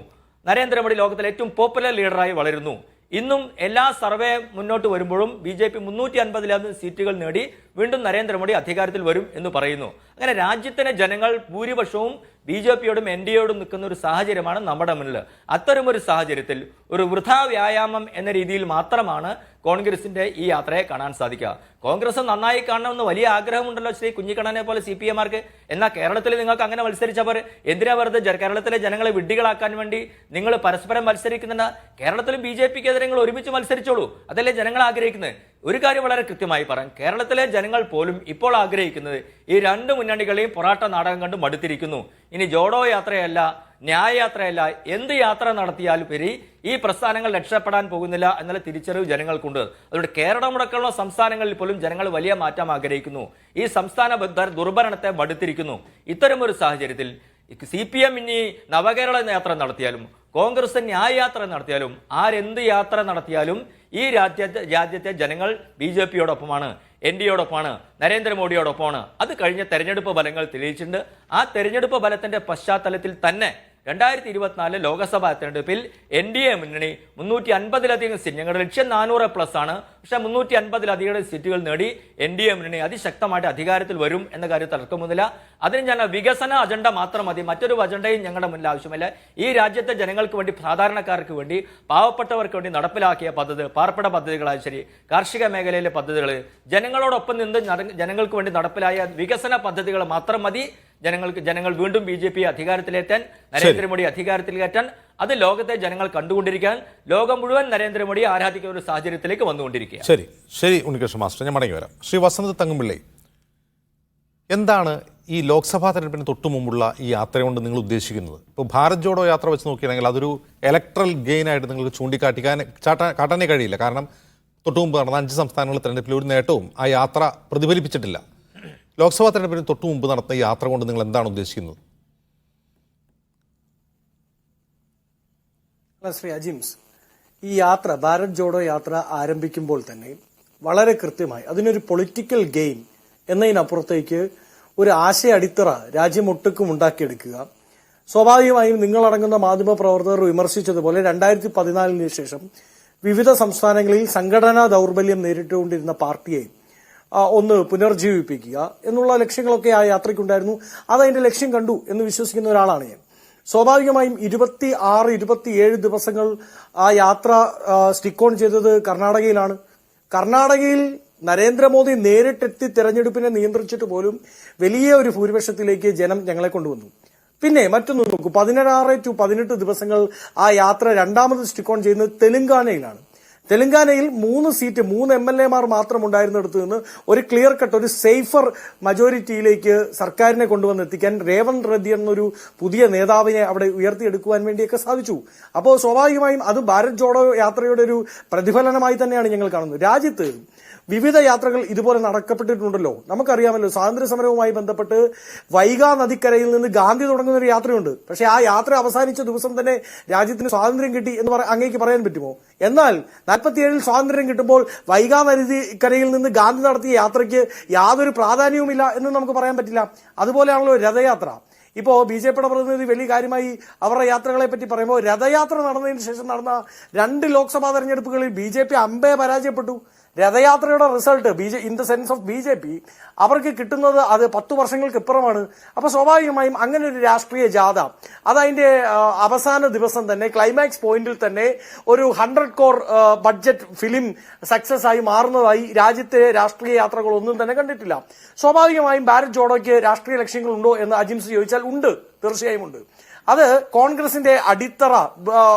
നരേന്ദ്രമോദി ലോകത്തിലെ ഏറ്റവും പോപ്പുലർ ലീഡറായി വളരുന്നു. ഇന്നും എല്ലാ സർവേ മുന്നോട്ട് വരുമ്പോഴും BJP 350 സീറ്റുകൾ നേടി വീണ്ടും നരേന്ദ്രമോദി അധികാരത്തിൽ വരും എന്ന് പറയുന്നു. അങ്ങനെ രാജ്യത്തിലെ ജനങ്ങൾ ഭൂരിപക്ഷവും BJP-യോടും NDA-യോടും നിൽക്കുന്ന ഒരു സാഹചര്യമാണ് നമ്മുടെ മുന്നിൽ. അത്തരമൊരു സാഹചര്യത്തിൽ ഒരു വൃഥാ വ്യായാമം എന്ന രീതിയിൽ മാത്രമാണ് കോൺഗ്രസിന്റെ ഈ യാത്രയെ കാണാൻ സാധിക്കുക. കോൺഗ്രസ് നന്നായി കാണണമെന്ന് വലിയ ആഗ്രഹമുണ്ടല്ലോ ശ്രീ കുഞ്ഞിക്കണ്ണനെ പോലെ CPM-മാർക്ക്. എന്നാൽ കേരളത്തിൽ നിങ്ങൾക്ക് അങ്ങനെ മത്സരിച്ചാൽ പോരെ? എന്തിനാ വെറുതെ കേരളത്തിലെ ജനങ്ങളെ വിഡ്ഢികളാക്കാൻ വേണ്ടി നിങ്ങൾ പരസ്പരം മത്സരിക്കുന്നുണ്ട്? കേരളത്തിലും BJP-ക്കെതിരെ നിങ്ങൾ ഒരുമിച്ച് മത്സരിച്ചോളൂ. അതല്ലേ ജനങ്ങൾ ആഗ്രഹിക്കുന്നത്? ഒരു കാര്യം വളരെ കൃത്യമായി പറയാം, കേരളത്തിലെ ജനങ്ങൾ പോലും ഇപ്പോൾ ആഗ്രഹിക്കുന്നത് ഈ 2 മുന്നണികളെയും പൊറാട്ട നാടകം കണ്ട് മടുത്തിരിക്കുന്നു. ഇനി ജോഡോ യാത്രയല്ല, ന്യായയാത്രയല്ല, എന്ത് യാത്ര നടത്തിയാലും പേരി ഈ പ്രസ്ഥാനങ്ങൾ രക്ഷപ്പെടാൻ പോകുന്നില്ല എന്നുള്ള തിരിച്ചറിവ് ജനങ്ങൾക്കുണ്ട്. അതുകൊണ്ട് കേരളമടക്കമുള്ള സംസ്ഥാനങ്ങളിൽ പോലും ജനങ്ങൾ വലിയ മാറ്റം ആഗ്രഹിക്കുന്നു. ഈ സംസ്ഥാന ദുർഭരണത്തെ മടുത്തിരിക്കുന്നു. ഇത്തരമൊരു സാഹചര്യത്തിൽ CPM ഇനി നവകേരള യാത്ര നടത്തിയാലും കോൺഗ്രസ് ന്യായയാത്ര നടത്തിയാലും ആരെന്ത് യാത്ര നടത്തിയാലും ഈ രാജ്യത്തെ ജനങ്ങൾ BJP-യോടൊപ്പമാണ്. NDAയോടൊപ്പമാണ്, നരേന്ദ്രമോദിയോടൊപ്പമാണ്. അത് കഴിഞ്ഞ തെരഞ്ഞെടുപ്പ് ഫലങ്ങൾ തെളിയിച്ചിട്ടുണ്ട്. ആ തെരഞ്ഞെടുപ്പ് ഫലത്തിന്റെ പശ്ചാത്തലത്തിൽ തന്നെ 2024 ലോക്സഭാ തെരഞ്ഞെടുപ്പിൽ NDA മുന്നണി 350-ലധികം സീറ്റ്, ഞങ്ങളുടെ ലക്ഷ്യം 400+ ആണ്, പക്ഷേ 350-ലധികം സീറ്റുകൾ നേടി NDA മുന്നണി അതിശക്തമായിട്ട് അധികാരത്തിൽ വരും എന്ന കാര്യത്തിൽ തർക്കമൊന്നുമില്ല. അതിന് ഞങ്ങൾ വികസന അജണ്ട മാത്രം മതി, മറ്റൊരു അജണ്ടയും ഞങ്ങളുടെ മുന്നിൽ ആവശ്യമില്ല. ഈ രാജ്യത്തെ ജനങ്ങൾക്ക് വേണ്ടി, സാധാരണക്കാർക്ക് വേണ്ടി, പാവപ്പെട്ടവർക്ക് വേണ്ടി നടപ്പിലാക്കിയ പദ്ധതി, പാർപ്പിട പദ്ധതികളായ ശരി, കാർഷിക മേഖലയിലെ പദ്ധതികൾ, ജനങ്ങളോടൊപ്പം നിന്ന് ജനങ്ങൾക്ക് വേണ്ടി നടപ്പിലായ വികസന പദ്ധതികൾ മാത്രം മതി. ജനങ്ങൾ വീണ്ടും BJP അധികാരത്തിലെത്താൻ, നരേന്ദ്രമോദി അധികാരത്തിലേറ്റാൻ, അത് ലോകത്തെ ജനങ്ങൾ കണ്ടുകൊണ്ടിരിക്കാൻ, ലോകം മുഴുവൻ നരേന്ദ്രമോദിയെ ആരാധിക്കുന്ന ഒരു സാഹചര്യത്തിലേക്ക് വന്നുകൊണ്ടിരിക്കുക. ശരി ഉണ്ണികൃഷ്ണൻ മാസ്റ്റർ, ഞാൻ മടങ്ങി വരാം. ശ്രീ വസന്ത് തങ്ങുംപിള്ളി, എന്താണ് ഈ ലോക്സഭാ തെരഞ്ഞെടുപ്പിന് തൊട്ടു മുമ്പുള്ള ഈ യാത്ര കൊണ്ട് നിങ്ങൾ ഉദ്ദേശിക്കുന്നത്? ഇപ്പോൾ ഭാരത് ജോഡോ യാത്ര വെച്ച് നോക്കുകയാണെങ്കിൽ അതൊരു ഇലക്ട്രൽ ഗെയിൻ ആയിട്ട് നിങ്ങൾക്ക് കാട്ടാനേ കഴിയില്ല. കാരണം തൊട്ടു മുമ്പ് നടന്ന 5 സംസ്ഥാനങ്ങളിലെ തെരഞ്ഞെടുപ്പിൽ ഒരു നേട്ടവും ആ യാത്ര പ്രതിഫലിപ്പിച്ചിട്ടില്ല. ലോക്സഭാ തെരഞ്ഞെടുപ്പിന് തൊട്ടു മുമ്പ് നടത്തുന്ന യാത്ര കൊണ്ട് നിങ്ങൾ എന്താണ് ഉദ്ദേശിക്കുന്നത്? ശ്രീ അജിംസ്, ഈ യാത്ര, ഭാരത് ജോഡോ യാത്ര ആരംഭിക്കുമ്പോൾ തന്നെ വളരെ കൃത്യമായി അതിനൊരു പൊളിറ്റിക്കൽ ഗെയിൻ എന്നതിനപ്പുറത്തേക്ക് ഒരു ആശയ അടിത്തറ രാജ്യമൊട്ടുക്കും ഉണ്ടാക്കിയെടുക്കുക. സ്വാഭാവികമായും നിങ്ങളടങ്ങുന്ന മാധ്യമപ്രവർത്തകർ വിമർശിച്ചതുപോലെ 2014 ശേഷം വിവിധ സംസ്ഥാനങ്ങളിൽ സംഘടനാ ദൗർബല്യം നേരിട്ടുകൊണ്ടിരുന്ന പാർട്ടിയെ ഒന്ന് പുനർജീവിപ്പിക്കുക എന്നുള്ള ലക്ഷ്യങ്ങളൊക്കെ ആ യാത്രയ്ക്കുണ്ടായിരുന്നു. അതതിന്റെ ലക്ഷ്യം കണ്ടു എന്ന് വിശ്വസിക്കുന്ന ഒരാളാണ് ഞാൻ. സ്വാഭാവികമായും 26-27 ദിവസങ്ങൾ ആ യാത്ര സ്റ്റിക്ക് ഓൺ ചെയ്തത് കർണാടകയിലാണ്. കർണാടകയിൽ നരേന്ദ്രമോദി നേരിട്ടെത്തി തെരഞ്ഞെടുപ്പിനെ നിയന്ത്രിച്ചിട്ട് പോലും വലിയ ഒരു ഭൂരിപക്ഷത്തിലേക്ക് ജനം ഞങ്ങളെ കൊണ്ടുവന്നു. പിന്നെ മറ്റൊന്ന് നോക്കൂ, 16 to 18 ദിവസങ്ങൾ ആ യാത്ര രണ്ടാമത് സ്റ്റിക്ക് ഓൺ ചെയ്യുന്നത് തെലങ്കാനയിലാണ്. തെലങ്കാനയിൽ 3 സീറ്റ്, 3 MLA-മാർ മാത്രം ഉണ്ടായിരുന്നിടത്ത് നിന്ന് ഒരു ക്ലിയർ കട്ട്, ഒരു സേഫർ മജോറിറ്റിയിലേക്ക് സർക്കാരിനെ കൊണ്ടുവന്നെത്തിക്കാൻ രേവന്ത് റെഡ്ഡി എന്നൊരു പുതിയ നേതാവിനെ അവിടെ ഉയർത്തിയെടുക്കുവാൻ വേണ്ടിയൊക്കെ സാധിച്ചു. അപ്പോൾ സ്വാഭാവികമായും അത് ഭാരത് ജോഡോ യാത്രയുടെ ഒരു പ്രതിഫലനമായി തന്നെയാണ് ഞങ്ങൾ കാണുന്നത്. രാജ്യത്ത് വിവിധ യാത്രകൾ ഇതുപോലെ നടക്കപ്പെട്ടിട്ടുണ്ടല്ലോ. നമുക്കറിയാമല്ലോ, സ്വാതന്ത്ര്യ സമരവുമായി ബന്ധപ്പെട്ട് വൈഗാ നദിക്കരയിൽ നിന്ന് ഗാന്ധി തുടങ്ങുന്ന ഒരു യാത്രയുണ്ട്. പക്ഷേ ആ യാത്ര അവസാനിച്ച ദിവസം തന്നെ രാജ്യത്തിന് സ്വാതന്ത്ര്യം കിട്ടി എന്ന് അങ്ങേക്ക് പറയാൻ പറ്റുമോ? എന്നാൽ 47 സ്വാതന്ത്ര്യം കിട്ടുമ്പോൾ വൈഗാ നദിക്കരയിൽ നിന്ന് ഗാന്ധി നടത്തിയ യാത്രയ്ക്ക് യാതൊരു പ്രാധാന്യവുമില്ല എന്ന് നമുക്ക് പറയാൻ പറ്റില്ല. അതുപോലെയാണല്ലോ രഥയാത്ര. ഇപ്പോ BJPയുടെ പ്രതിനിധി വലിയ കാര്യമായി അവരുടെ യാത്രകളെ പറ്റി പറയുമ്പോൾ, രഥയാത്ര നടന്നതിന് ശേഷം നടന്ന 2 ലോക്സഭാ തെരഞ്ഞെടുപ്പുകളിൽ BJP അമ്പേ പരാജയപ്പെട്ടു. രഥയാത്രയുടെ result in the sense of BJP അവർക്ക് കിട്ടുന്നത് അത് 10 വർഷങ്ങൾക്ക് ഇപ്പുറമാണ്. അപ്പൊ സ്വാഭാവികമായും അങ്ങനെ ഒരു രാഷ്ട്രീയ ജാഥ അതതിന്റെ അവസാന ദിവസം തന്നെ, ക്ലൈമാക്സ് പോയിന്റിൽ തന്നെ ഒരു 100 crore ബഡ്ജറ്റ് ഫിലിം സക്സസ് ആയി മാറുന്നതായി രാജ്യത്തെ രാഷ്ട്രീയ യാത്രകൾ ഒന്നും തന്നെ കണ്ടിട്ടില്ല. സ്വാഭാവികമായും ഭാരത് ജോഡോയ്ക്ക് രാഷ്ട്രീയ ലക്ഷ്യങ്ങളുണ്ടോ എന്ന് അജിംസ് ചോദിച്ചാൽ ഉണ്ട്, തീർച്ചയായും ഉണ്ട്. അത് കോൺഗ്രസിന്റെ അടിത്തറ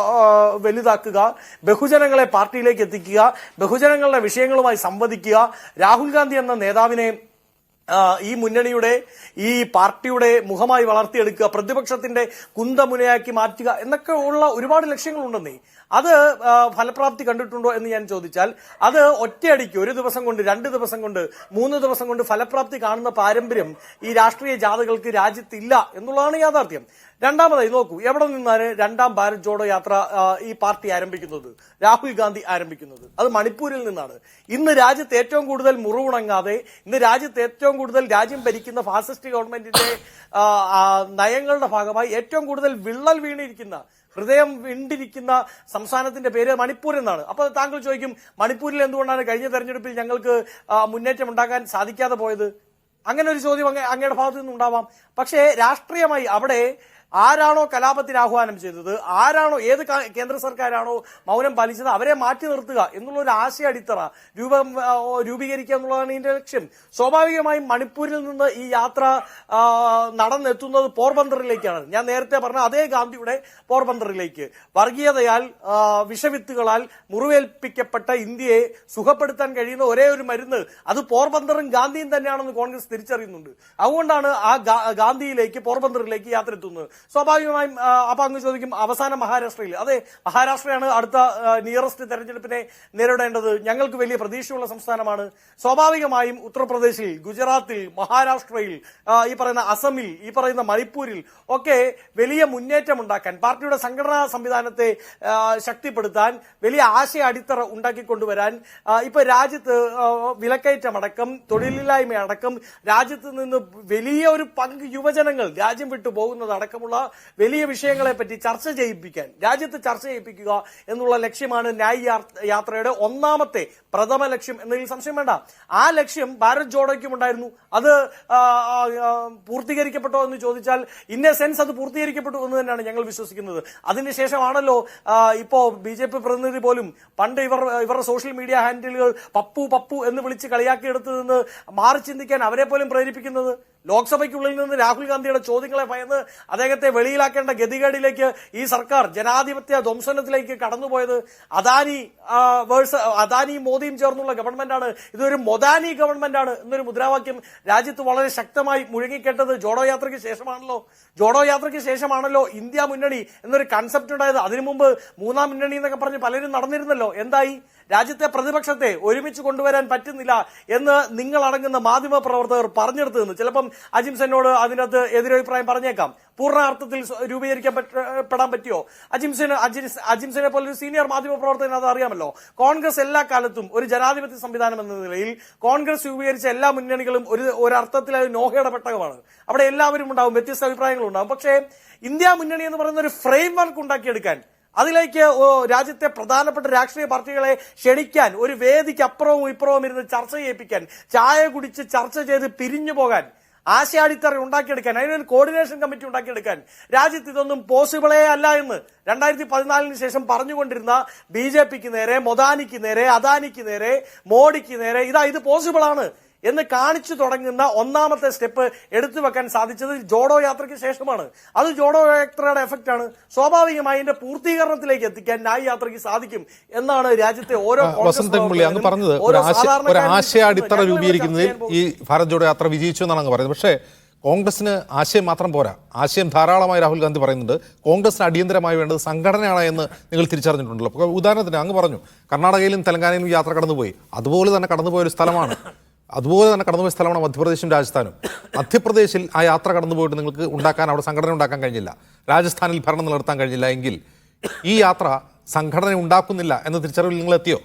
വലുതാക്കുക, ബഹുജനങ്ങളെ പാർട്ടിയിലേക്ക് എത്തിക്കുക, ബഹുജനങ്ങളുടെ വിഷയങ്ങളുമായി സംവദിക്കുക, രാഹുൽ ഗാന്ധി എന്ന നേതാവിനെ ഈ മുന്നണിയുടെ, ഈ പാർട്ടിയുടെ മുഖമായി വളർത്തിയെടുക്കുക, പ്രതിപക്ഷത്തിന്റെ കുന്തമുനയാക്കി മാറ്റുക എന്നൊക്കെ ഉള്ള ഒരുപാട് ലക്ഷ്യങ്ങളുണ്ടെന്നേ. അത് ഫലപ്രാപ്തി കണ്ടിട്ടുണ്ടോ എന്ന് ഞാൻ ചോദിച്ചാൽ അത് ഒറ്റയടിക്ക് 1 ദിവസം കൊണ്ട്, 2 ദിവസം കൊണ്ട്, 3 ദിവസം കൊണ്ട് ഫലപ്രാപ്തി കാണുന്ന പാരമ്പര്യം ഈ രാഷ്ട്രീയ ജാഥകൾക്ക് രാജ്യത്തില്ല എന്നുള്ളതാണ് യാഥാർത്ഥ്യം. രണ്ടാമതായി നോക്കൂ, എവിടെ നിന്നാണ് രണ്ടാം ഭാരത് ജോഡോ യാത്ര ഈ പാർട്ടി ആരംഭിക്കുന്നത്, രാഹുൽ ഗാന്ധി ആരംഭിക്കുന്നത്? അത് മണിപ്പൂരിൽ നിന്നാണ്. ഇന്ന് രാജ്യത്ത് ഏറ്റവും കൂടുതൽ മുറിവുണങ്ങാതെ, ഇന്ന് രാജ്യത്ത് ഏറ്റവും കൂടുതൽ രാജ്യം ഭരിക്കുന്ന ഫാസിസ്റ്റ് ഗവൺമെന്റിന്റെ നയങ്ങളുടെ ഭാഗമായി ഏറ്റവും കൂടുതൽ വിള്ളൽ വീണിരിക്കുന്ന, ഹൃദയം വിണ്ടിരിക്കുന്ന സംസ്ഥാനത്തിന്റെ പേര് മണിപ്പൂർ എന്നാണ്. അപ്പോൾ താങ്കൾ ചോദിക്കും, മണിപ്പൂരിൽ എന്തുകൊണ്ടാണ് കഴിഞ്ഞ തെരഞ്ഞെടുപ്പിൽ ഞങ്ങൾക്ക് മുന്നേറ്റം ഉണ്ടാക്കാൻ സാധിക്കാതെ പോയത്? അങ്ങനെ ഒരു ചോദ്യം അങ്ങയുടെ ഭാഗത്തു നിന്നുണ്ടാവാം. പക്ഷേ രാഷ്ട്രീയമായി അവിടെ ആരാണോ കലാപത്തിന് ആഹ്വാനം ചെയ്തത്, ആരാണോ, ഏത് കേന്ദ്ര സർക്കാരാണോ മൗനം പാലിച്ചത്, അവരെ മാറ്റി നിർത്തുക എന്നുള്ള ഒരു ആശയ അടിത്തറ രൂപീകരിക്കുക എന്നുള്ളതാണ് ഇതിന്റെ ലക്ഷ്യം. സ്വാഭാവികമായും മണിപ്പൂരിൽ നിന്ന് ഈ യാത്ര നടന്നെത്തുന്നത് പോർബന്തറിലേക്കാണ്. ഞാൻ നേരത്തെ പറഞ്ഞ അതേ ഗാന്ധിയുടെ പോർബന്തറിലേക്ക്. വർഗീയതയാൽ, വിഷവിത്തുകളാൽ മുറിവേൽപ്പിക്കപ്പെട്ട ഇന്ത്യയെ സുഖപ്പെടുത്താൻ കഴിയുന്ന ഒരേ ഒരു മരുന്ന് അത് പോർബന്തറും ഗാന്ധിയും തന്നെയാണെന്ന് കോൺഗ്രസ് തിരിച്ചറിയുന്നുണ്ട്. അതുകൊണ്ടാണ് ആ ഗാന്ധിയിലേക്ക്, പോർബന്തറിലേക്ക് യാത്ര എത്തുന്നത്. സ്വാഭാവികമായും അപ്പൊ അങ്ങ് ചോദിക്കും അവസാനം മഹാരാഷ്ട്രയിൽ. അതെ, മഹാരാഷ്ട്രയാണ് അടുത്ത നിയറസ്റ്റ് തെരഞ്ഞെടുപ്പിനെ നേരിടേണ്ടത്. ഞങ്ങൾക്ക് വലിയ പ്രതീക്ഷയുള്ള സംസ്ഥാനമാണ്. സ്വാഭാവികമായും ഉത്തർപ്രദേശിൽ, ഗുജറാത്തിൽ, മഹാരാഷ്ട്രയിൽ, ഈ പറയുന്ന അസമിൽ, ഈ പറയുന്ന മണിപ്പൂരിൽ ഒക്കെ വലിയ മുന്നേറ്റം ഉണ്ടാക്കാൻ, പാർട്ടിയുടെ സംഘടനാ സംവിധാനത്തെ ശക്തിപ്പെടുത്താൻ, വലിയ ആശയ അടിത്തറ ഉണ്ടാക്കിക്കൊണ്ടുവരാൻ, ഇപ്പൊ രാജ്യത്ത് വിലക്കയറ്റമടക്കം, തൊഴിലില്ലായ്മ അടക്കം, രാജ്യത്ത് നിന്ന് വലിയ ഒരു പങ്ക് യുവജനങ്ങൾ രാജ്യം വിട്ടു പോകുന്നത് അടക്കമുള്ള വലിയ വിഷയങ്ങളെ പറ്റി ചർച്ച ചെയ്യിപ്പിക്കാൻ, രാജ്യത്ത് ചർച്ച ചെയ്യിപ്പിക്കുക എന്നുള്ള ലക്ഷ്യമാണ് ന്യായ് യാത്രയുടെ ഒന്നാമത്തെ പ്രഥമ ലക്ഷ്യം എന്നതിൽ സംശയം വേണ്ട. ആ ലക്ഷ്യം ഭാരത് ജോഡോയ്ക്കും ഉണ്ടായിരുന്നു. അത് പൂർത്തീകരിക്കപ്പെട്ടോ എന്ന് ചോദിച്ചാൽ ഇൻ എ സെൻസ് അത് പൂർത്തീകരിക്കപ്പെട്ടു എന്ന് തന്നെയാണ് ഞങ്ങൾ വിശ്വസിക്കുന്നത്. അതിനുശേഷമാണല്ലോ ഇപ്പോ BJP പ്രതിനിധി പോലും പണ്ട് ഇവരുടെ സോഷ്യൽ മീഡിയ ഹാൻഡിലുകൾ പപ്പു പപ്പു എന്ന് വിളിച്ച് കളിയാക്കിയെടുത്ത് നിന്ന് മാറി ചിന്തിക്കാൻ അവരെ പോലും പ്രേരിപ്പിക്കുന്നത്. ലോക്സഭയ്ക്കുള്ളിൽ നിന്ന് രാഹുൽ ഗാന്ധിയുടെ ചോദ്യങ്ങളെ ഭയന്ന് അദ്ദേഹത്തെ വെളിയിലാക്കേണ്ട ഗതികേടിലേക്ക് ഈ സർക്കാർ ജനാധിപത്യ ധ്വംസനത്തിലേക്ക് കടന്നുപോയത് അദാനിയും മോദിയും ചേർന്നുള്ള ഗവൺമെന്റാണ്. ഇതൊരു മൊദാനി ഗവൺമെന്റാണ് എന്നൊരു മുദ്രാവാക്യം രാജ്യത്ത് വളരെ ശക്തമായി മുഴങ്ങിക്കേട്ടത് ജോഡോ യാത്രയ്ക്ക് ശേഷമാണല്ലോ. ജോഡോ യാത്രയ്ക്ക് ശേഷമാണല്ലോ ഇന്ത്യ മുന്നണി എന്നൊരു കൺസെപ്റ്റ് ഉണ്ടായത്. അതിനു മുമ്പ് മൂന്നാം മുന്നണി എന്നൊക്കെ പറഞ്ഞ് പലരും നടന്നിരുന്നല്ലോ. എന്തായി? രാജ്യത്തെ പ്രതിപക്ഷത്തെ ഒരുമിച്ച് കൊണ്ടുവരാൻ പറ്റുന്നില്ല എന്ന് നിങ്ങളടങ്ങുന്ന മാധ്യമ പ്രവർത്തകർ പറഞ്ഞെടുത്തു നിന്ന് ചിലപ്പം അജിംസനോട് അതിനകത്ത് എതിരഭിപ്രായം പറഞ്ഞേക്കാം. പൂർണ്ണാർത്ഥത്തിൽ രൂപീകരിക്കപ്പെടാൻ പറ്റിയോ? അജിംസനെ പോലൊരു സീനിയർ മാധ്യമ പ്രവർത്തകൻ അത് അറിയാമല്ലോ. കോൺഗ്രസ് എല്ലാ കാലത്തും ഒരു ജനാധിപത്യ സംവിധാനം എന്ന നിലയിൽ കോൺഗ്രസ് രൂപീകരിച്ച എല്ലാ മുന്നണികളും ഒരർത്ഥത്തിൽ അത് നോഹയുടെ പെട്ടകമാണ്. അവിടെ എല്ലാവരും ഉണ്ടാവും, വ്യത്യസ്ത അഭിപ്രായങ്ങളുണ്ടാവും. പക്ഷേ ഇന്ത്യ മുന്നണി എന്ന് പറയുന്ന ഒരു ഫ്രെയിം വർക്ക് ഉണ്ടാക്കിയെടുക്കാൻ, അതിലേക്ക് രാജ്യത്തെ പ്രധാനപ്പെട്ട രാഷ്ട്രീയ പാർട്ടികളെ ക്ഷണിക്കാൻ, ഒരു വേദിക്ക് അപ്പുറവും ഇപ്പുറവും ഇരുന്ന് ചർച്ച ചെയ്യിപ്പിക്കാൻ, ചായ കുടിച്ച് ചർച്ച ചെയ്ത് പിരിഞ്ഞു പോകാൻ, ആശയാടിത്തറ ഉണ്ടാക്കിയെടുക്കാൻ, അതിനൊരു കോർഡിനേഷൻ കമ്മിറ്റി ഉണ്ടാക്കിയെടുക്കാൻ രാജ്യത്ത് ഇതൊന്നും പോസിബിളേ അല്ല എന്ന് 2014 ശേഷം പറഞ്ഞുകൊണ്ടിരുന്ന BJPക്ക് നേരെ, മൊദാനിക്ക് നേരെ, അദാനിക്ക് നേരെ, മോഡിക്ക് നേരെ ഇത് പോസിബിൾ ആണ് എന്ന് കാണിച്ചു തുടങ്ങുന്ന ഒന്നാമത്തെ സ്റ്റെപ്പ് എടുത്തു വെക്കാൻ സാധിച്ചത് ജോഡോ യാത്രയ്ക്ക് ശേഷമാണ്. അത് ജോഡോ യാത്രയുടെ എഫക്റ്റ് ആണ്. സ്വാഭാവികമായി അതിന്റെ പൂർത്തീകരണത്തിലേക്ക് എത്തിക്കാൻ ന്യായ് യാത്രയ്ക്ക് സാധിക്കും എന്നാണ് രാജ്യത്തെ ഓരോ അങ്ങ് പറഞ്ഞത്. ഒരു ആശയ അടിത്തറ രൂപീകരിക്കുന്നതിൽ ഈ ഭാരത് ജോഡോ യാത്ര വിജയിച്ചു എന്നാണ് അങ്ങ് പറയുന്നത്. പക്ഷേ കോൺഗ്രസിന് ആശയം മാത്രം പോരാ, ആശയം ധാരാളമായി രാഹുൽ ഗാന്ധി പറയുന്നുണ്ട്. കോൺഗ്രസിന് അടിയന്തരമായി വേണ്ടത് സംഘടനയാണ് എന്ന് നിങ്ങൾ തിരിച്ചറിഞ്ഞിട്ടുണ്ടല്ലോ. ഉദാഹരണത്തിന് അങ്ങ് പറഞ്ഞു കർണാടകയിലും തെലങ്കാനയിലും യാത്ര കടന്നുപോയി. അതുപോലെ തന്നെ കടന്നുപോയ ഒരു സ്ഥലമാണ് മധ്യപ്രദേശും രാജസ്ഥാനും. മധ്യപ്രദേശിൽ ആ യാത്ര കടന്നുപോയിട്ട് നിങ്ങൾക്ക് അവിടെ സംഘടന ഉണ്ടാക്കാൻ കഴിഞ്ഞില്ല, രാജസ്ഥാനിൽ ഭരണം നിലനിർത്താൻ കഴിഞ്ഞില്ല എങ്കിൽ ഈ യാത്ര സംഘടന ഉണ്ടാക്കുന്നില്ല എന്ന തിരിച്ചറിവിൽ നിങ്ങൾ എത്തിയോ?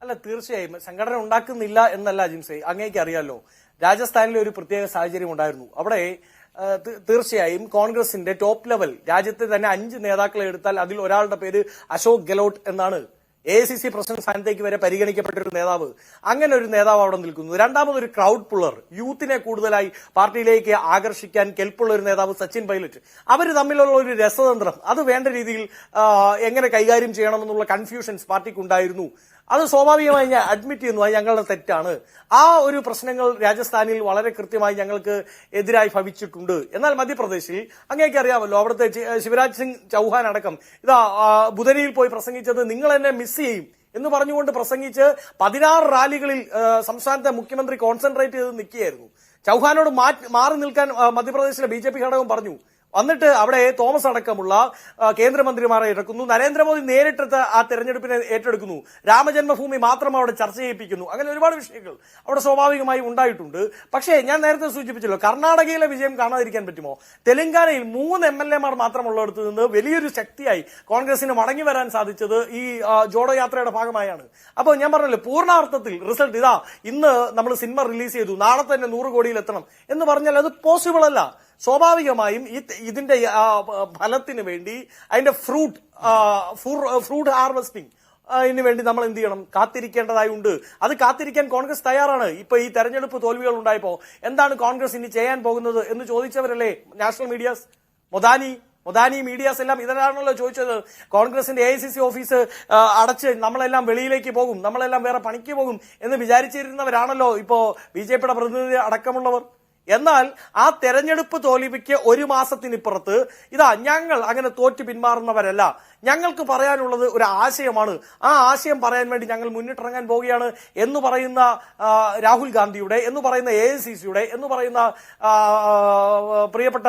അല്ല, തീർച്ചയായും സംഘടന ഉണ്ടാക്കുന്നില്ല എന്നല്ല അജിംസെ, അങ്ങേക്ക് അറിയാലോ. രാജസ്ഥാനിലെ ഒരു പ്രത്യേക സാഹചര്യം ഉണ്ടായിരുന്നു. അവിടെ തീർച്ചയായും കോൺഗ്രസിന്റെ ടോപ്പ് ലെവൽ, രാജ്യത്തെ തന്നെ 5 നേതാക്കളെ എടുത്താൽ അതിൽ ഒരാളുടെ പേര് അശോക് ഗെഹ്ലോട്ട് എന്നാണ്. AICC പ്രസിഡന്റ് സ്ഥാനത്തേക്ക് വരെ പരിഗണിക്കപ്പെട്ടൊരു നേതാവ്. അങ്ങനെ ഒരു നേതാവ് അവിടെ നിൽക്കുന്നു. രണ്ടാമതൊരു ക്രൗഡ് പുള്ളർ, യൂത്തിനെ കൂടുതലായി പാർട്ടിയിലേക്ക് ആകർഷിക്കാൻ കെൽപ്പുള്ള ഒരു നേതാവ് സച്ചിൻ പൈലറ്റ്. അവർ തമ്മിലുള്ള ഒരു രസതന്ത്രം, അത് വേണ്ട രീതിയിൽ എങ്ങനെ കൈകാര്യം ചെയ്യണമെന്നുള്ള കൺഫ്യൂഷൻസ് പാർട്ടിക്കുണ്ടായിരുന്നു. അത് സ്വാഭാവികമായി ഞാൻ അഡ്മിറ്റ് ചെയ്യുന്നു, അത് ഞങ്ങളുടെ തെറ്റാണ്. ആ ഒരു പ്രശ്നങ്ങൾ രാജസ്ഥാനിൽ വളരെ കൃത്യമായി ഞങ്ങൾക്ക് എതിരായി ഭവിച്ചിട്ടുണ്ട്. എന്നാൽ മധ്യപ്രദേശിൽ അങ്ങേക്ക് അറിയാമല്ലോ, അവിടുത്തെ ശിവരാജ് സിംഗ് ചൌഹാൻ അടക്കം ബുധനിയിൽ പോയി പ്രസംഗിച്ചത് നിങ്ങൾ എന്നെ മിസ് ചെയ്യും എന്ന് പറഞ്ഞുകൊണ്ട് പ്രസംഗിച്ച് 16 റാലികളിൽ സംസ്ഥാനത്തെ മുഖ്യമന്ത്രി കോൺസെൻട്രേറ്റ് ചെയ്ത് നിൽക്കുകയായിരുന്നു. ചൌഹാനോട് മാറി നിൽക്കാൻ മധ്യപ്രദേശിലെ BJP ഘടകം പറഞ്ഞു. എന്നിട്ട് അവിടെ തോമസ് അടക്കമുള്ള കേന്ദ്രമന്ത്രിമാരെ ഇറക്കുന്നു. നരേന്ദ്രമോദി നേരിട്ട് ആ തെരഞ്ഞെടുപ്പിനെ ഏറ്റെടുക്കുന്നു. രാമജന്മഭൂമി മാത്രം അവിടെ ചർച്ച ചെയ്യിപ്പിക്കുന്നു. അങ്ങനെ ഒരുപാട് വിഷയങ്ങൾ അവിടെ സ്വാഭാവികമായി ഉണ്ടായിട്ടുണ്ട്. പക്ഷേ ഞാൻ നേരത്തെ സൂചിപ്പിച്ചല്ലോ, കർണാടകയിലെ വിജയം കാണാതിരിക്കാൻ പറ്റുമോ? തെലങ്കാനയിൽ 3 MLA-മാർ മാത്രമുള്ളിടത്ത് നിന്ന് വലിയൊരു ശക്തിയായി കോൺഗ്രസിന് മടങ്ങി വരാൻ സാധിച്ചത് ഈ ജോഡോ യാത്രയുടെ ഭാഗമായാണ്. അപ്പോൾ ഞാൻ പറഞ്ഞല്ലോ, പൂർണ്ണാർത്ഥത്തിൽ റിസൾട്ട് ഇന്ന് നമ്മൾ സിനിമ റിലീസ് ചെയ്തു, നാളെ തന്നെ 100 കോടിയിൽ എത്തണം എന്ന് പറഞ്ഞാൽ അത് പോസിബിൾ അല്ല. സ്വാഭാവികമായും ഇതിന്റെ ഫലത്തിന് വേണ്ടി, അതിന്റെ ഫ്രൂട്ട് ഹാർവെസ്റ്റിംഗ് വേണ്ടി നമ്മൾ എന്ത് ചെയ്യണം? കാത്തിരിക്കേണ്ടതായി ഉണ്ട്. അത് കാത്തിരിക്കാൻ കോൺഗ്രസ് തയ്യാറാണ്. ഇപ്പൊ ഈ തെരഞ്ഞെടുപ്പ് തോൽവികൾ ഉണ്ടായപ്പോ എന്താണ് കോൺഗ്രസ് ഇനി ചെയ്യാൻ പോകുന്നത് എന്ന് ചോദിച്ചവരല്ലേ നാഷണൽ മീഡിയാസ്, മൊദാനി മീഡിയാസ് എല്ലാം ഇതിനാണല്ലോ ചോദിച്ചത്. കോൺഗ്രസിന്റെ AICC ഓഫീസ് അടച്ച് നമ്മളെല്ലാം വെളിയിലേക്ക് പോകും, നമ്മളെല്ലാം വേറെ പണിക്ക് പോകും എന്ന് വിചാരിച്ചിരുന്നവരാണല്ലോ ഇപ്പോ BJPയുടെ പ്രതിനിധി അടക്കമുള്ളവർ. എന്നാൽ ആ തെരഞ്ഞെടുപ്പ് തോൽവിക്ക് ഒരു മാസത്തിനിപ്പുറത്ത് ഇതാ ഞങ്ങൾ അങ്ങനെ തോറ്റു പിന്മാറുന്നവരല്ല, ഞങ്ങൾക്ക് പറയാനുള്ളത് ഒരു ആശയമാണ്, ആ ആശയം പറയാൻ വേണ്ടി ഞങ്ങൾ മുന്നിട്ടിറങ്ങാൻ പോവുകയാണ് എന്ന് പറയുന്ന രാഹുൽ ഗാന്ധിയുടെ, എന്ന് പറയുന്ന AICCയുടെ, എന്ന് പറയുന്ന പ്രിയപ്പെട്ട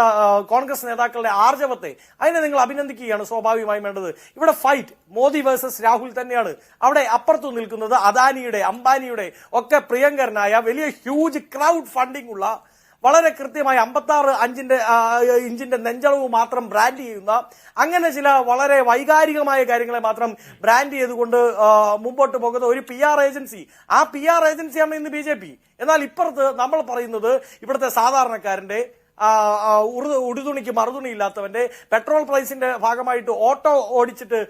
കോൺഗ്രസ് നേതാക്കളുടെ ആർജവത്തെ, അതിനെ നിങ്ങൾ അഭിനന്ദിക്കുകയാണ് സ്വാഭാവികമായും വേണ്ടത്. ഇവിടെ ഫൈറ്റ് മോദി വേഴ്സസ് രാഹുൽ തന്നെയാണ്. അവിടെ അപ്പുറത്തു നിൽക്കുന്നത് അദാനിയുടെ, അംബാനിയുടെ ഒക്കെ പ്രിയങ്കരനായ വലിയ ഹ്യൂജ് ക്രൗഡ് ഫണ്ടിംഗ് ഉള്ള, വളരെ കൃത്യമായി 56 ഇഞ്ചിന്റെ നെഞ്ചളവ് മാത്രം ബ്രാൻഡ് ചെയ്യുന്ന, അങ്ങനെ ചില വളരെ വൈകാരികമായ കാര്യങ്ങളെ മാത്രം ബ്രാൻഡ് ചെയ്തുകൊണ്ട് മുമ്പോട്ട് പോകുന്ന ഒരു PR ഏജൻസി. ആ PR ഏജൻസിയാണ് ഇന്ന് BJP. എന്നാൽ ഇപ്പുറത്ത് നമ്മൾ പറയുന്നത് ഇവിടുത്തെ സാധാരണക്കാരന്റെ, ഉടുതുണിക്ക് മറുതുണി ഇല്ലാത്തവന്റെ, പെട്രോൾ പ്രൈസിന്റെ ഭാഗമായിട്ട് ഓട്ടോ ഓടിച്ചിട്ട്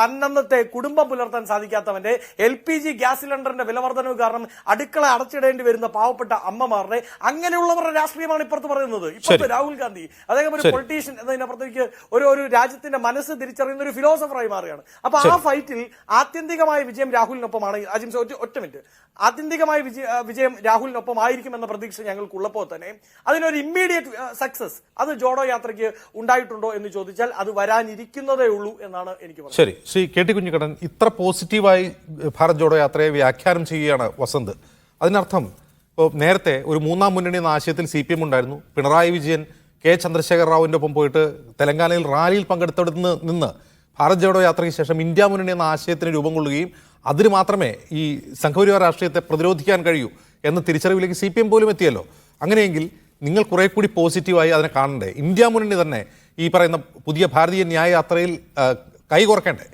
അന്നന്നത്തെ കുടുംബം പുലർത്താൻ സാധിക്കാത്തവന്റെ, LPG ഗ്യാസ് സിലിണ്ടറിന്റെ വിലവർദ്ധനവ് കാരണം അടുക്കള അടച്ചിടേണ്ടി വരുന്ന പാവപ്പെട്ട അമ്മമാരുടെ, അങ്ങനെയുള്ളവരുടെ രാഷ്ട്രീയമാണ് ഇപ്പുറത്ത് പറയുന്നത്. ഇപ്പുറത്ത് രാഹുൽ ഗാന്ധി അദ്ദേഹം ഒരു പൊളിറ്റീഷ്യൻ എന്നതിനപ്പുറത്തേക്ക് ഒരു രാജ്യത്തിന്റെ മനസ്സ് തിരിച്ചറിയുന്ന ഒരു ഫിലോസഫറായി മാറുകയാണ്. അപ്പൊ ആ ഫൈറ്റിൽ ആത്യന്തികമായ വിജയം രാഹുലിനൊപ്പമാണ്. അജിംസ് ഒറ്റ മിനിറ്റ്. ആത്യന്തികമായ വിജയം രാഹുലിനൊപ്പം ആയിരിക്കുമെന്ന പ്രതീക്ഷ ഞങ്ങൾക്കുള്ളപ്പോൾ തന്നെ അതിനൊരു ഇമ്മീഡിയറ്റ് സക്സസ് അത് ജോഡോ യാത്രയ്ക്ക് ഉണ്ടായിട്ടുണ്ടോ എന്ന് ചോദിച്ചാൽ അത് വരാനിരിക്കുന്നതേ ഉള്ളൂ എന്നാണ് എനിക്ക് പറയുന്നത്. ശരി, ശ്രീ KT കുഞ്ഞിക്കണ്ണൻ, ഇത്ര പോസിറ്റീവായി ഭാരത് ജോഡോ യാത്രയെ വ്യാഖ്യാനം ചെയ്യുകയാണ് വസന്ത്. അതിനർത്ഥം ഇപ്പോൾ നേരത്തെ ഒരു മൂന്നാം മുന്നണി എന്ന ആശയത്തിൽ CPM ഉണ്ടായിരുന്നു. പിണറായി വിജയൻ K ചന്ദ്രശേഖർ റാവുവിൻ്റെ ഒപ്പം പോയിട്ട് തെലങ്കാനയിൽ റാലിയിൽ പങ്കെടുത്തവിടെ നിന്ന് ഭാരത് ജോഡോ യാത്രയ്ക്ക് ശേഷം ഇന്ത്യ മുന്നണി എന്ന ആശയത്തിന് രൂപം കൊള്ളുകയും അതിന് മാത്രമേ ഈ സംഘപരിവാർ രാഷ്ട്രീയത്തെ പ്രതിരോധിക്കാൻ കഴിയൂ എന്ന തിരിച്ചറിവിലേക്ക് CPM പോലും എത്തിയല്ലോ. അങ്ങനെയെങ്കിൽ നിങ്ങൾ കുറെ കൂടി പോസിറ്റീവായി അതിനെ കാണണ്ടേ? ഇന്ത്യ മുന്നണി തന്നെ ഈ പറയുന്ന പുതിയ ഭാരതീയ ന്യായ യാത്രയിൽ കൈകോർക്കണ്ടേ?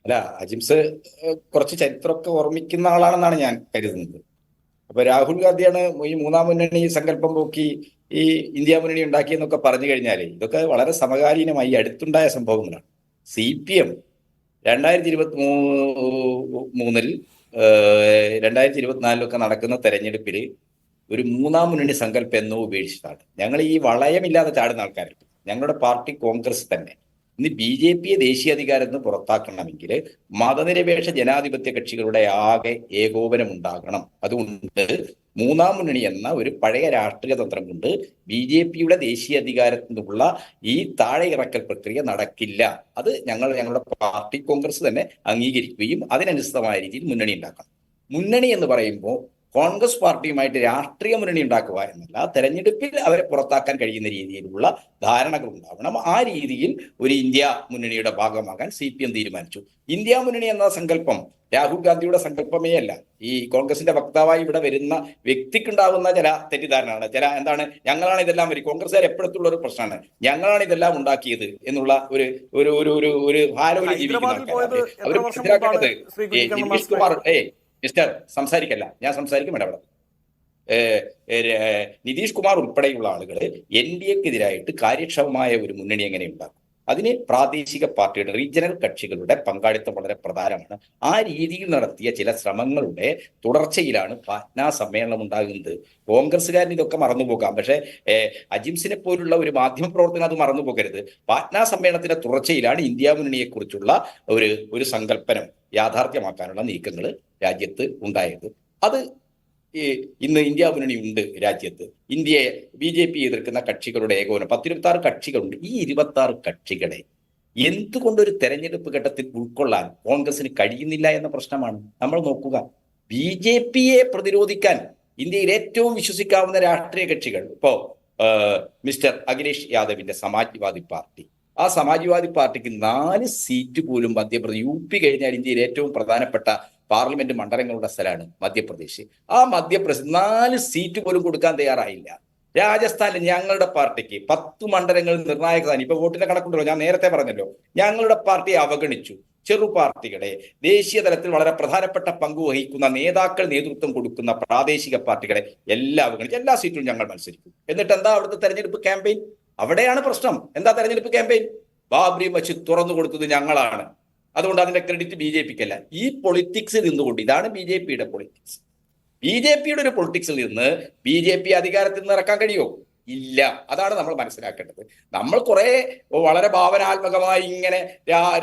അല്ല, അജിംസ് കുറച്ച് ചരിത്രമൊക്കെ ഓർമ്മിക്കുന്ന ആളാണെന്നാണ് ഞാൻ കരുതുന്നത്. അപ്പൊ രാഹുൽ ഗാന്ധിയാണ് ഈ മൂന്നാം മുന്നണി സങ്കല്പം പോക്കി ഈ ഇന്ത്യ മുന്നണി ഉണ്ടാക്കിയെന്നൊക്കെ പറഞ്ഞു കഴിഞ്ഞാൽ ഇതൊക്കെ വളരെ സമകാലീനമായി അടുത്തുണ്ടായ സംഭവങ്ങളാണ്. CPM 2023 2024 നടക്കുന്ന തെരഞ്ഞെടുപ്പിൽ ഒരു മൂന്നാം മുന്നണി സങ്കല്പം എന്നോ ഉപേക്ഷിച്ചതാണ്. ഞങ്ങൾ ഈ വളയമില്ലാതെ ചാടുന്ന ആൾക്കാരുണ്ട്. ഞങ്ങളുടെ പാർട്ടി കോൺഗ്രസ് തന്നെ ഇന്ന് BJPയെ ദേശീയ അധികാരത്തിൽ നിന്ന് പുറത്താക്കണമെങ്കിൽ മതനിരപേക്ഷ ജനാധിപത്യ കക്ഷികളുടെ ആകെ ഏകോപനം ഉണ്ടാകണം. അതുകൊണ്ട് മൂന്നാം മുന്നണി എന്ന ഒരു പഴയ രാഷ്ട്രീയ തന്ത്രം കൊണ്ട് BJPയുടെ ദേശീയ അധികാരത്തിൽ നിന്നുള്ള ഈ താഴെ ഇറക്കൽ പ്രക്രിയ നടക്കില്ല. അത് ഞങ്ങളുടെ പാർട്ടി കോൺഗ്രസ് തന്നെ അംഗീകരിക്കുകയും അതിനനുസൃതമായ രീതിയിൽ മുന്നണി ഉണ്ടാക്കണം. മുന്നണി എന്ന് പറയുമ്പോൾ കോൺഗ്രസ് പാർട്ടിയുമായിട്ട് രാഷ്ട്രീയ മുന്നണി ഉണ്ടാക്കുക എന്നല്ല, തെരഞ്ഞെടുപ്പിൽ അവരെ പുറത്താക്കാൻ കഴിയുന്ന രീതിയിലുള്ള ധാരണകൾ ഉണ്ടാവണം. ആ രീതിയിൽ ഒരു ഇന്ത്യ മുന്നണിയുടെ ഭാഗമാകാൻ CPM തീരുമാനിച്ചു. ഇന്ത്യ മുന്നണി എന്ന സങ്കല്പം രാഹുൽ ഗാന്ധിയുടെ സങ്കല്പമേ അല്ല. ഈ കോൺഗ്രസിന്റെ വക്താവായി ഇവിടെ വരുന്ന വ്യക്തിക്കുണ്ടാകുന്ന ചില തെറ്റിദ്ധാരണയാണ്. എന്താണ്, ഞങ്ങളാണ് ഇതെല്ലാം കോൺഗ്രസ്സുകാർ എപ്പോഴത്തുള്ള ഒരു പ്രശ്നമാണ്, ഞങ്ങളാണ് ഇതെല്ലാം ഉണ്ടാക്കിയത് എന്നുള്ള ഒരു ഭാരവലി ജീവിക്കുന്ന ആൾക്കാർ. അവർ മനസ്സിലാക്കേണ്ടത് നിതീഷ് കുമാർ മിസ്റ്റർ സംസാരിക്കല്ല, ഞാൻ സംസാരിക്കും ഇടപെടാം. നിതീഷ് കുമാർ ഉൾപ്പെടെയുള്ള ആളുകൾ NDAക്കെതിരായിട്ട് കാര്യക്ഷമമായ ഒരു മുന്നണി എങ്ങനെ ഉണ്ടാക്കും? അതിന് പ്രാദേശിക പാർട്ടിയുടെ റീജിയണൽ കക്ഷികളുടെ പങ്കാളിത്തം വളരെ പ്രധാനമാണ്. ആ രീതിയിൽ നടത്തിയ ചില ശ്രമങ്ങളുടെ തുടർച്ചയിലാണ് പാറ്റ്ന സമ്മേളനം ഉണ്ടാകുന്നത്. കോൺഗ്രസ്സുകാരൻ ഇതൊക്കെ മറന്നുപോകാം, പക്ഷേ അജിംസിനെ പോലുള്ള ഒരു മാധ്യമ പ്രവർത്തകൻ അത് മറന്നുപോകരുത്. പാറ്റ്ന സമ്മേളനത്തിന്റെ തുടർച്ചയിലാണ് ഇന്ത്യ മുന്നണിയെക്കുറിച്ചുള്ള ഒരു സങ്കല്പനം യാഥാർത്ഥ്യമാക്കാനുള്ള നീക്കങ്ങൾ രാജ്യത്ത് ഉണ്ടായത്. അത് ഇന്ന് ഇന്ത്യ മുന്നണി ഉണ്ട് രാജ്യത്ത്. ഇന്ത്യയെ BJP എതിർക്കുന്ന കക്ഷികളുടെ ഏകോപനം 10-26 കക്ഷികളുണ്ട്. ഈ 26 കക്ഷികളെ എന്തുകൊണ്ടൊരു തെരഞ്ഞെടുപ്പ് ഘട്ടത്തിൽ ഉൾക്കൊള്ളാൻ കോൺഗ്രസിന് കഴിയുന്നില്ല എന്ന പ്രശ്നമാണ് നമ്മൾ നോക്കുക. BJPയെ പ്രതിരോധിക്കാൻ ഇന്ത്യയിൽ ഏറ്റവും വിശ്വസിക്കാവുന്ന രാഷ്ട്രീയ കക്ഷികൾ ഇപ്പോ മിസ്റ്റർ അഖിലേഷ് യാദവിന്റെ സമാജ്വാദി പാർട്ടി, ആ സമാജ്വാദി പാർട്ടിക്ക് 4 സീറ്റ് പോലും മധ്യപ്രദേശ്, UP കഴിഞ്ഞാൽ ഇന്ത്യയിൽ ഏറ്റവും പ്രധാനപ്പെട്ട പാർലമെന്റ് മണ്ഡലങ്ങളുടെ സ്ഥലമാണ് മധ്യപ്രദേശ്. ആ മധ്യപ്രദേശ് 4 സീറ്റ് പോലും കൊടുക്കാൻ തയ്യാറായില്ല. രാജസ്ഥാനിൽ ഞങ്ങളുടെ പാർട്ടിക്ക് 10 മണ്ഡലങ്ങളിൽ നിർണായകതാണ്. ഇപ്പൊ വോട്ടിന്റെ കണക്കുണ്ടല്ലോ, ഞാൻ നേരത്തെ പറഞ്ഞല്ലോ, ഞങ്ങളുടെ പാർട്ടിയെ അവഗണിച്ചു. ചെറു പാർട്ടികളെ, ദേശീയ തലത്തിൽ വളരെ പ്രധാനപ്പെട്ട പങ്ക് വഹിക്കുന്ന നേതാക്കൾ നേതൃത്വം കൊടുക്കുന്ന പ്രാദേശിക പാർട്ടികളെ എല്ലാം അവഗണിച്ചു. എല്ലാ സീറ്റിലും ഞങ്ങൾ മത്സരിക്കും. എന്നിട്ട് എന്താ അവിടുത്തെ തെരഞ്ഞെടുപ്പ് ക്യാമ്പയിൻ? അവിടെയാണ് പ്രശ്നം. എന്താ തെരഞ്ഞെടുപ്പ് ക്യാമ്പയിൻ? ബാബറി മസ്ജിദ് തുറന്നു കൊടുത്തത് ഞങ്ങളാണ്, അതുകൊണ്ട് അതിന്റെ ക്രെഡിറ്റ് BJPക്കല്ല. ഈ പൊളിറ്റിക്സ് നിന്നുകൊണ്ട്, ഇതാണ് BJPയുടെ പൊളിറ്റിക്സ്. BJPയുടെ ഒരു പൊളിറ്റിക്സിൽ നിന്ന് BJP അധികാരത്തിൽ നിന്ന് ഇറക്കാൻ കഴിയുമോ? ഇല്ല. അതാണ് നമ്മൾ മനസ്സിലാക്കേണ്ടത്. നമ്മൾ വളരെ ഭാവനാത്മകമായി ഇങ്ങനെ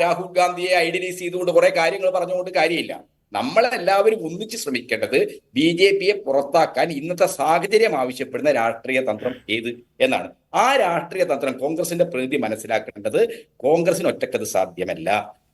രാഹുൽ ഗാന്ധിയെ ഐഡന്റിഫൈ ചെയ്തുകൊണ്ട് കുറെ കാര്യങ്ങൾ പറഞ്ഞുകൊണ്ട് കാര്യമില്ല. നമ്മളെല്ലാവരും ഒന്നിച്ച് ശ്രമിക്കേണ്ടത് BJP-യെ പുറത്താക്കാൻ ഇന്നത്തെ സാഹചര്യം ആവശ്യപ്പെടുന്ന രാഷ്ട്രീയ തന്ത്രം ഏത് എന്നാണ്. ആ രാഷ്ട്രീയ തന്ത്രം കോൺഗ്രസിന്റെ പ്രതിനിധി മനസ്സിലാക്കേണ്ടത് കോൺഗ്രസിന് ഒറ്റക്കത് സാധ്യമല്ല.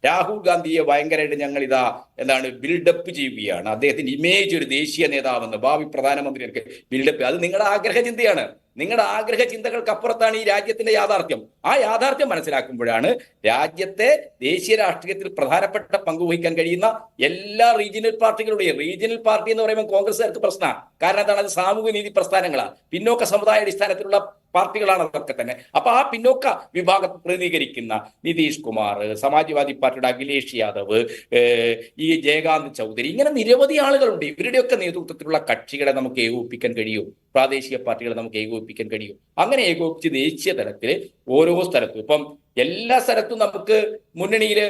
രാഹുൽ ഗാന്ധിയെ ഭയങ്കരമായിട്ട് ഞങ്ങൾ ബിൽഡപ്പ് ചെയ്യുകയാണ്. അദ്ദേഹത്തിന്റെ ഇമേജ് ഒരു ദേശീയ നേതാവെന്ന്, ഭാവി പ്രധാനമന്ത്രിയൊക്കെ ബിൽഡപ്പ്, അത് നിങ്ങളുടെ ആഗ്രഹ ചിന്തയാണ്. നിങ്ങളുടെ ആഗ്രഹ ചിന്തകൾക്കപ്പുറത്താണ് ഈ രാജ്യത്തിന്റെ യാഥാർത്ഥ്യം. ആ യാഥാർത്ഥ്യം മനസ്സിലാക്കുമ്പോഴാണ് രാജ്യത്തെ ദേശീയ രാഷ്ട്രീയത്തിൽ പ്രധാനപ്പെട്ട പങ്കുവഹിക്കാൻ കഴിയുന്ന എല്ലാ റീജിയണൽ പാർട്ടികളുടെയും, റീജിയണൽ പാർട്ടി എന്ന് പറയുമ്പോൾ കോൺഗ്രസ്സുകാർക്ക് പ്രശ്നമാണ്. കാരണം എന്താണ്? അത് സാമൂഹ്യ നീതി പ്രസ്ഥാനങ്ങളാണ്, പിന്നോക്ക സമുദായ അടിസ്ഥാനത്തിലുള്ള പാർട്ടികളാണ് അതൊക്കെ തന്നെ. അപ്പൊ ആ പിന്നോക്ക വിഭാഗത്തെ പ്രതിനിധീകരിക്കുന്ന നിതീഷ് കുമാർ, സമാജ്വാദി പാർട്ടിയുടെ അഖിലേഷ് യാദവ്, ഈ ജയകാന്ത് ചൗധരി, ഇങ്ങനെ നിരവധി ആളുകളുണ്ട്. ഇവരുടെയൊക്കെ നേതൃത്വത്തിലുള്ള കക്ഷികളെ നമുക്ക് ഏകോപിപ്പിക്കാൻ കഴിയും, പ്രാദേശിക പാർട്ടികളെ നമുക്ക് ഏകോപിപ്പിക്കാൻ കഴിയും. അങ്ങനെ ഏകോപിച്ച് ദേശീയ തലത്തിൽ ഓരോ സ്ഥലത്തും, ഇപ്പം എല്ലാ സ്ഥലത്തും നമുക്ക് മുന്നണിയിൽ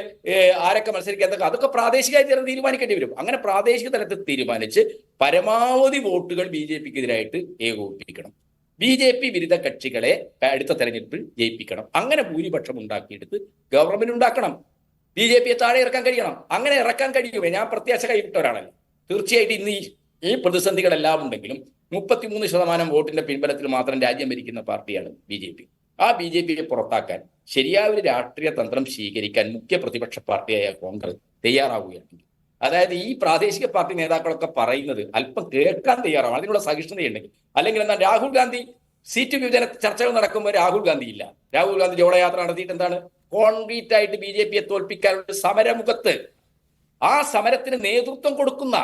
ആരൊക്കെ മത്സരിക്കാൻ, അതൊക്കെ പ്രാദേശികമായി തീരുമാനിക്കേണ്ടി വരും. അങ്ങനെ പ്രാദേശിക തലത്തിൽ തീരുമാനിച്ച് പരമാവധി വോട്ടുകൾ BJP-ക്കെതിരായിട്ട് ഏകോപിപ്പിക്കണം. BJP വിരുദ്ധ കക്ഷികളെ അടുത്ത തെരഞ്ഞെടുപ്പിൽ ജയിപ്പിക്കണം. അങ്ങനെ ഭൂരിപക്ഷം ഉണ്ടാക്കിയെടുത്ത് ഗവൺമെന്റ് ഉണ്ടാക്കണം. BJP-യെ താഴെ ഇറക്കാൻ കഴിയണം. അങ്ങനെ ഇറക്കാൻ കഴിയുമേ? ഞാൻ പ്രത്യാശ കൈവിട്ടവരാണല്ലോ. തീർച്ചയായിട്ടും ഇന്ന് ഈ പ്രതിസന്ധികളെല്ലാം ഉണ്ടെങ്കിലും 33% വോട്ടിന്റെ പിൻബലത്തിൽ മാത്രം രാജ്യം ഭരിക്കുന്ന പാർട്ടിയാണ് BJP. ആ BJP-യെ പുറത്താക്കാൻ ശരിയായ ഒരു രാഷ്ട്രീയ തന്ത്രം സ്വീകരിക്കാൻ മുഖ്യ പ്രതിപക്ഷ പാർട്ടിയായ കോൺഗ്രസ് തയ്യാറാവുകയാണെങ്കിൽ, അതായത് ഈ പ്രാദേശിക പാർട്ടി നേതാക്കളൊക്കെ പറയുന്നത് അല്പം കേൾക്കാൻ തയ്യാറാവും, അതിനുള്ള സഹിഷ്ണുതയുണ്ടെങ്കിൽ. അല്ലെങ്കിൽ എന്താ, രാഹുൽ ഗാന്ധി സീറ്റ് വിഭജന ചർച്ചകൾ നടക്കുമ്പോൾ രാഹുൽ ഗാന്ധി ഇല്ല. രാഹുൽ ഗാന്ധി ജോഡയാത്ര നടത്തിയിട്ട് എന്താണ്? കോൺക്രീറ്റ് ആയിട്ട് BJP-യെ തോൽപ്പിക്കാനുള്ള സമരമുഖത്ത് ആ സമരത്തിന് നേതൃത്വം കൊടുക്കുന്ന,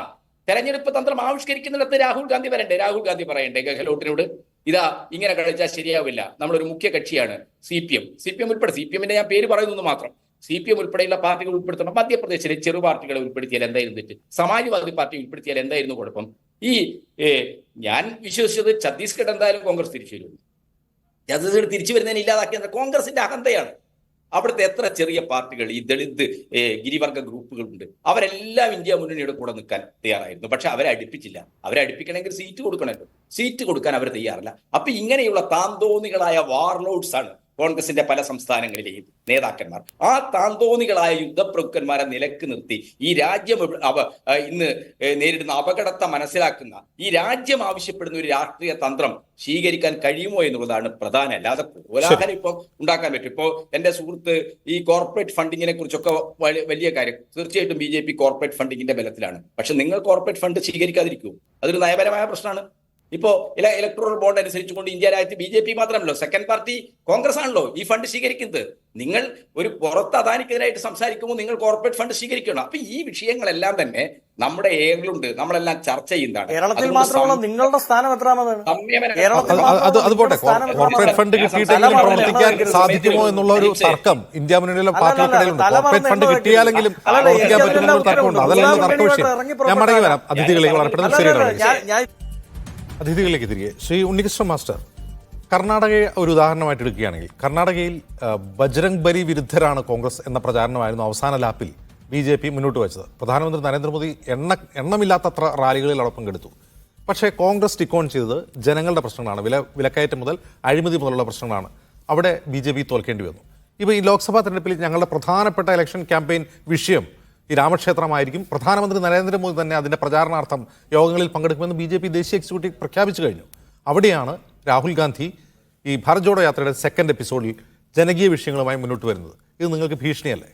തെരഞ്ഞെടുപ്പ് തന്ത്രം ആവിഷ്കരിക്കുന്നിടത്ത് രാഹുൽ ഗാന്ധി വരണ്ടേ? രാഹുൽ ഗാന്ധി പറയണ്ടേ ഗെഹ്ലോട്ടിനോട്, ഇതാ ഇങ്ങനെ കളിച്ചാൽ ശരിയാവില്ല, നമ്മളൊരു മുഖ്യ കക്ഷിയാണ് CPM ഉൾപ്പെടെ, CPM-ന്റെ ഞാൻ പേര് പറയുന്നു മാത്രം, CPM ഉൾപ്പെടെയുള്ള പാർട്ടികൾ ഉൾപ്പെടുത്തണം. മധ്യപ്രദേശിലെ ചെറു പാർട്ടികളെ ഉൾപ്പെടുത്തിയാൽ എന്തായിരുന്നു തെറ്റ്? സമാജ്വാദി പാർട്ടി ഉൾപ്പെടുത്തിയാൽ എന്തായിരുന്നു കുഴപ്പം? ഞാൻ വിശ്വസിച്ചത് ഛത്തീസ്ഗഡ് എന്തായാലും കോൺഗ്രസ് തിരിച്ചു വരും. ഛത്തീസ്ഗഡ് തിരിച്ചു വരുന്നതിന് ഇല്ലാതാക്കിയത് കോൺഗ്രസിന്റെ അഹന്തയാണ്. അവിടുത്തെ എത്ര ചെറിയ പാർട്ടികൾ, ഈ ദളിത് ഗിരിവർഗ ഗ്രൂപ്പുകളുണ്ട്, അവരെല്ലാം ഇന്ത്യ മുന്നണിയുടെ കൂടെ നിൽക്കാൻ തയ്യാറായിരുന്നു. പക്ഷെ അവരെ അടുപ്പിച്ചില്ല. അവരെ അടുപ്പിക്കണമെങ്കിൽ സീറ്റ് കൊടുക്കണമല്ലോ. സീറ്റ് കൊടുക്കാൻ അവർ തയ്യാറല്ല. അപ്പൊ ഇങ്ങനെയുള്ള താന്തോന്നികളായ വാർലോഡ്സ് ആണ് കോൺഗ്രസിന്റെ പല സംസ്ഥാനങ്ങളിലെയും നേതാക്കന്മാർ. ആ താന്തോന്നികളായ യുദ്ധപ്രഭുക്കന്മാരെ നിലക്ക് നിർത്തി ഈ രാജ്യം ഇന്ന് നേരിടുന്ന അപകടത്തെ മനസ്സിലാക്കുന്ന, ഈ രാജ്യം ആവശ്യപ്പെടുന്ന ഒരു രാഷ്ട്രീയ തന്ത്രം സ്വീകരിക്കാൻ കഴിയുമോ എന്നുള്ളതാണ് പ്രധാനം. അല്ലാതെ കോലാഹലം ഇപ്പൊ ഉണ്ടാക്കാൻ പറ്റും. ഇപ്പോ എന്റെ സുഹൃത്ത് ഈ കോർപ്പറേറ്റ് ഫണ്ടിങ്ങിനെ കുറിച്ചൊക്കെ വലിയ കാര്യം, തീർച്ചയായിട്ടും BJP കോർപ്പറേറ്റ് ഫണ്ടിങ്ങിന്റെ ബലത്തിലാണ്. പക്ഷെ നിങ്ങൾ കോർപ്പറേറ്റ് ഫണ്ട് സ്വീകരിക്കാതിരിക്കൂ, അതൊരു നയപരമായ പ്രശ്നമാണ്. ഇപ്പോ ഇലക്ട്രൽ ബോണ്ട് അനുസരിച്ചുകൊണ്ട് ഇന്ത്യ രാജ്യത്ത് BJP മാത്രമല്ലോ, സെക്കൻഡ് പാർട്ടി കോൺഗ്രസ് ആണല്ലോ ഈ ഫണ്ട് സ്വീകരിക്കുന്നത്. നിങ്ങൾ ഒരു പുറത്ത് അദാനിക്കെതിരായിട്ട് സംസാരിക്കുമ്പോൾ നിങ്ങൾ കോർപ്പറേറ്റ് ഫണ്ട് സ്വീകരിക്കണം. അപ്പൊ ഈ വിഷയങ്ങളെല്ലാം തന്നെ നമ്മുടെ ഏകളുണ്ട്, നമ്മളെല്ലാം ചർച്ച ചെയ്യുന്നതാണ്. കേരളത്തിൽ മാത്രമല്ല, നിങ്ങളുടെ സ്ഥാനം എത്രാമതാണ്? അതുപോട്ടെ, കോർപ്പറേറ്റ് ഫണ്ട് കിട്ടിയിട്ടെങ്കിലും പ്രവർത്തിക്കാൻ സാധിക്കുമോ എന്നുള്ള ഒരു തർക്കം ഇന്ത്യ മുന്നണിയിലെ പാർട്ടികൾക്കിടയിലുണ്ട്. കോർപ്പറേറ്റ് ഫണ്ട് കിട്ടിയാലെങ്കിലും പ്രവർത്തിക്കാൻ പറ്റുമെന്നുള്ള തർക്കമുണ്ട്. അതല്ല തർക്ക വിഷയം. ഞാൻ മടങ്ങി വരാം അതിഥികളിലേക്ക്. വളരെ പെട്ടെന്ന് ശരിയാണ്. അതിഥികളിലേക്ക് തിരികെ. ശ്രീ ഉണ്ണികൃഷ്ണൻ മാസ്റ്റർ, കർണാടകയെ ഒരു ഉദാഹരണമായിട്ട് എടുക്കുകയാണെങ്കിൽ, കർണാടകയിൽ ബജ്രംഗ് ബലി വിരുദ്ധരാണ് കോൺഗ്രസ് എന്ന പ്രചാരണമായിരുന്നു അവസാന ലാപ്പിൽ BJP മുന്നോട്ട് വെച്ചത്. പ്രധാനമന്ത്രി നരേന്ദ്രമോദി എണ്ണമില്ലാത്തത്ര റാലികളിൽ അവിടെ പങ്കെടുത്തു. പക്ഷേ കോൺഗ്രസ് ടിക്ക് ഓൺ ചെയ്തത് ജനങ്ങളുടെ പ്രശ്നങ്ങളാണ്. വിലക്കയറ്റം മുതൽ അഴിമതി മുതലുള്ള പ്രശ്നങ്ങളാണ്. അവിടെ BJP തോൽക്കേണ്ടി വന്നു. ഇപ്പോൾ ഈ ലോക്സഭാ തെരഞ്ഞെടുപ്പിൽ ഞങ്ങളുടെ പ്രധാനപ്പെട്ട ഇലക്ഷൻ ക്യാമ്പയിൻ വിഷയം ഈ രാമക്ഷേത്രമായിരിക്കും. പ്രധാനമന്ത്രി നരേന്ദ്രമോദി തന്നെ അതിൻ്റെ പ്രചാരണാർത്ഥം യോഗങ്ങളിൽ പങ്കെടുക്കുമെന്ന് BJP ദേശീയ എക്സിക്യൂട്ടീവ് പ്രഖ്യാപിച്ചു കഴിഞ്ഞു. അവിടെയാണ് രാഹുൽ ഗാന്ധി ഈ ഭാരത് ജോഡോ യാത്രയുടെ സെക്കൻഡ് എപ്പിസോഡിൽ ജനകീയ വിഷയങ്ങളുമായി മുന്നോട്ട് വരുന്നത്. ഇത് നിങ്ങൾക്ക് ഭീഷണിയല്ലേ?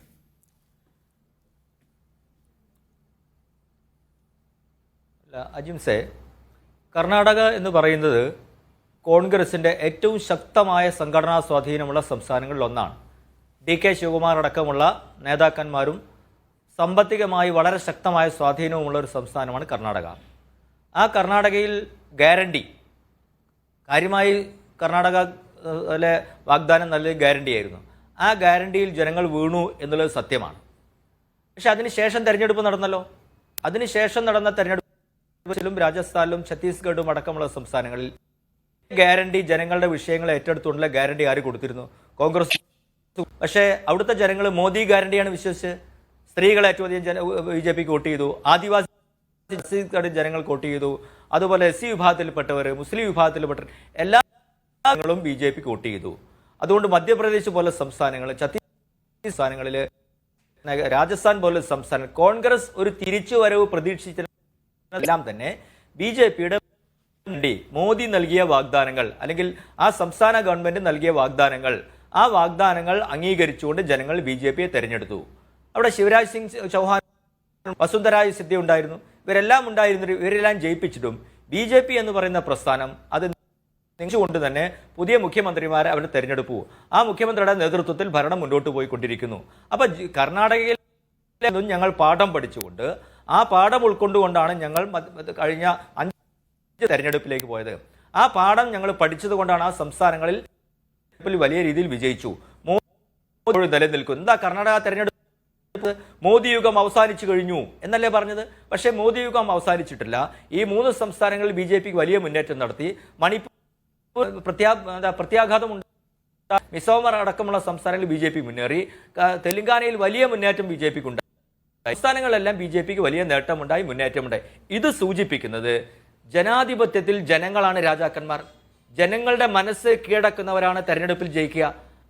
അജിംസെ, കർണാടക എന്ന് പറയുന്നത് കോൺഗ്രസിൻ്റെ ഏറ്റവും ശക്തമായ സംഘടനാ സ്വാധീനമുള്ള സംസ്ഥാനങ്ങളിൽ ഒന്നാണ്. DK ശിവകുമാർ അടക്കമുള്ള നേതാക്കന്മാരും സാമ്പത്തികമായി വളരെ ശക്തമായ സ്വാധീനവുമുള്ള ഒരു സംസ്ഥാനമാണ് കർണാടക. ആ കർണാടകയിൽ ഗ്യാരണ്ടി കാര്യമായി കർണാടകയിലെ വാഗ്ദാനം നല്ലൊരു ഗ്യാരണ്ടിയായിരുന്നു. ആ ഗ്യാരണ്ടിയിൽ ജനങ്ങൾ വീണു എന്നുള്ളത് സത്യമാണ്. പക്ഷെ അതിനുശേഷം തെരഞ്ഞെടുപ്പ് നടന്നല്ലോ. അതിനുശേഷം നടന്ന തെരഞ്ഞെടുപ്പിലും രാജസ്ഥാനിലും ഛത്തീസ്ഗഡും അടക്കമുള്ള സംസ്ഥാനങ്ങളിൽ ഗ്യാരണ്ടി, ജനങ്ങളുടെ വിഷയങ്ങൾ ഏറ്റെടുത്തുകൊണ്ടുള്ള ഗ്യാരണ്ടി ആര് കൊടുത്തിരുന്നു? കോൺഗ്രസ്. പക്ഷേ അവിടുത്തെ ജനങ്ങൾ മോദി ഗ്യാരണ്ടിയാണ് വിശ്വസിച്ച് സ്ത്രീകളെ ഏറ്റവും അധികം BJPക്ക് വോട്ട് ചെയ്തു. ആദിവാസി ഛത്തീസ്ഗഡ് ജനങ്ങൾ വോട്ട് ചെയ്തു. അതുപോലെ SC വിഭാഗത്തിൽപ്പെട്ടവർ, മുസ്ലിം വിഭാഗത്തിൽപ്പെട്ടവർ എല്ലാ ജനങ്ങളും BJPക്ക് വോട്ട് ചെയ്തു. അതുകൊണ്ട് മധ്യപ്രദേശ് പോലെ സംസ്ഥാനങ്ങൾ, ഛത്തീസ്ഗഡ് സംസ്ഥാനങ്ങളിൽ രാജസ്ഥാൻ പോലുള്ള സംസ്ഥാനം കോൺഗ്രസ് ഒരു തിരിച്ചുവരവ് പ്രതീക്ഷിച്ചെല്ലാം തന്നെ BJPയുടെ മോദി നൽകിയ വാഗ്ദാനങ്ങൾ അല്ലെങ്കിൽ ആ സംസ്ഥാന ഗവൺമെന്റ് നൽകിയ വാഗ്ദാനങ്ങൾ, ആ വാഗ്ദാനങ്ങൾ അംഗീകരിച്ചുകൊണ്ട് ജനങ്ങൾ BJPയെ തെരഞ്ഞെടുത്തു. അവിടെ ശിവരാജ് സിംഗ് ചൗഹാൻ, വസുന്ധരാജ് സിദ്ധി ഉണ്ടായിരുന്നു, ഇവരെല്ലാം ഉണ്ടായിരുന്നു. ഇവരെല്ലാം ജയിപ്പിച്ചിട്ടും BJP എന്ന് പറയുന്ന പ്രസ്ഥാനം അത് കൊണ്ട് തന്നെ പുതിയ മുഖ്യമന്ത്രിമാരെ അവർ തെരഞ്ഞെടുപ്പു. ആ മുഖ്യമന്ത്രിയുടെ നേതൃത്വത്തിൽ ഭരണം മുന്നോട്ട് പോയിക്കൊണ്ടിരിക്കുന്നു. അപ്പൊ കർണാടകയിൽ ഞങ്ങൾ പാഠം പഠിച്ചുകൊണ്ട് ആ പാഠം ഉൾക്കൊണ്ടുകൊണ്ടാണ് ഞങ്ങൾ കഴിഞ്ഞ 5 തെരഞ്ഞെടുപ്പിലേക്ക് പോയത്. ആ പാഠം ഞങ്ങൾ പഠിച്ചത് കൊണ്ടാണ് ആ സംസ്ഥാനങ്ങളിൽ വലിയ രീതിയിൽ വിജയിച്ചു. മോദി നിലനിൽക്കുന്നു. എന്താ കർണാടക തെരഞ്ഞെടുപ്പ് മോദി യുഗം അവസാനിച്ചു കഴിഞ്ഞു എന്നല്ലേ പറഞ്ഞത്? പക്ഷേ മോദി യുഗം അവസാനിച്ചിട്ടില്ല. ഈ 3 സംസ്ഥാനങ്ങളിൽ BJPക്ക് വലിയ മുന്നേറ്റം നടത്തി. മണിപ്പൂർ പ്രത്യാഘാതം ഉണ്ട്. മിസോമർ അടക്കമുള്ള സംസ്ഥാനങ്ങളിൽ BJP മുന്നേറി. തെലങ്കാനയിൽ വലിയ മുന്നേറ്റം BJPക്ക് ഉണ്ടായി. സംസ്ഥാനങ്ങളിലെല്ലാം BJPക്ക് വലിയ നേട്ടമുണ്ടായി, മുന്നേറ്റമുണ്ടായി. ഇത് സൂചിപ്പിക്കുന്നത് ജനാധിപത്യത്തിൽ ജനങ്ങളാണ് രാജാക്കന്മാർ. ജനങ്ങളുടെ മനസ്സ് കീഴടക്കുന്നവരാണ് തെരഞ്ഞെടുപ്പിൽ ജയിക്കുക.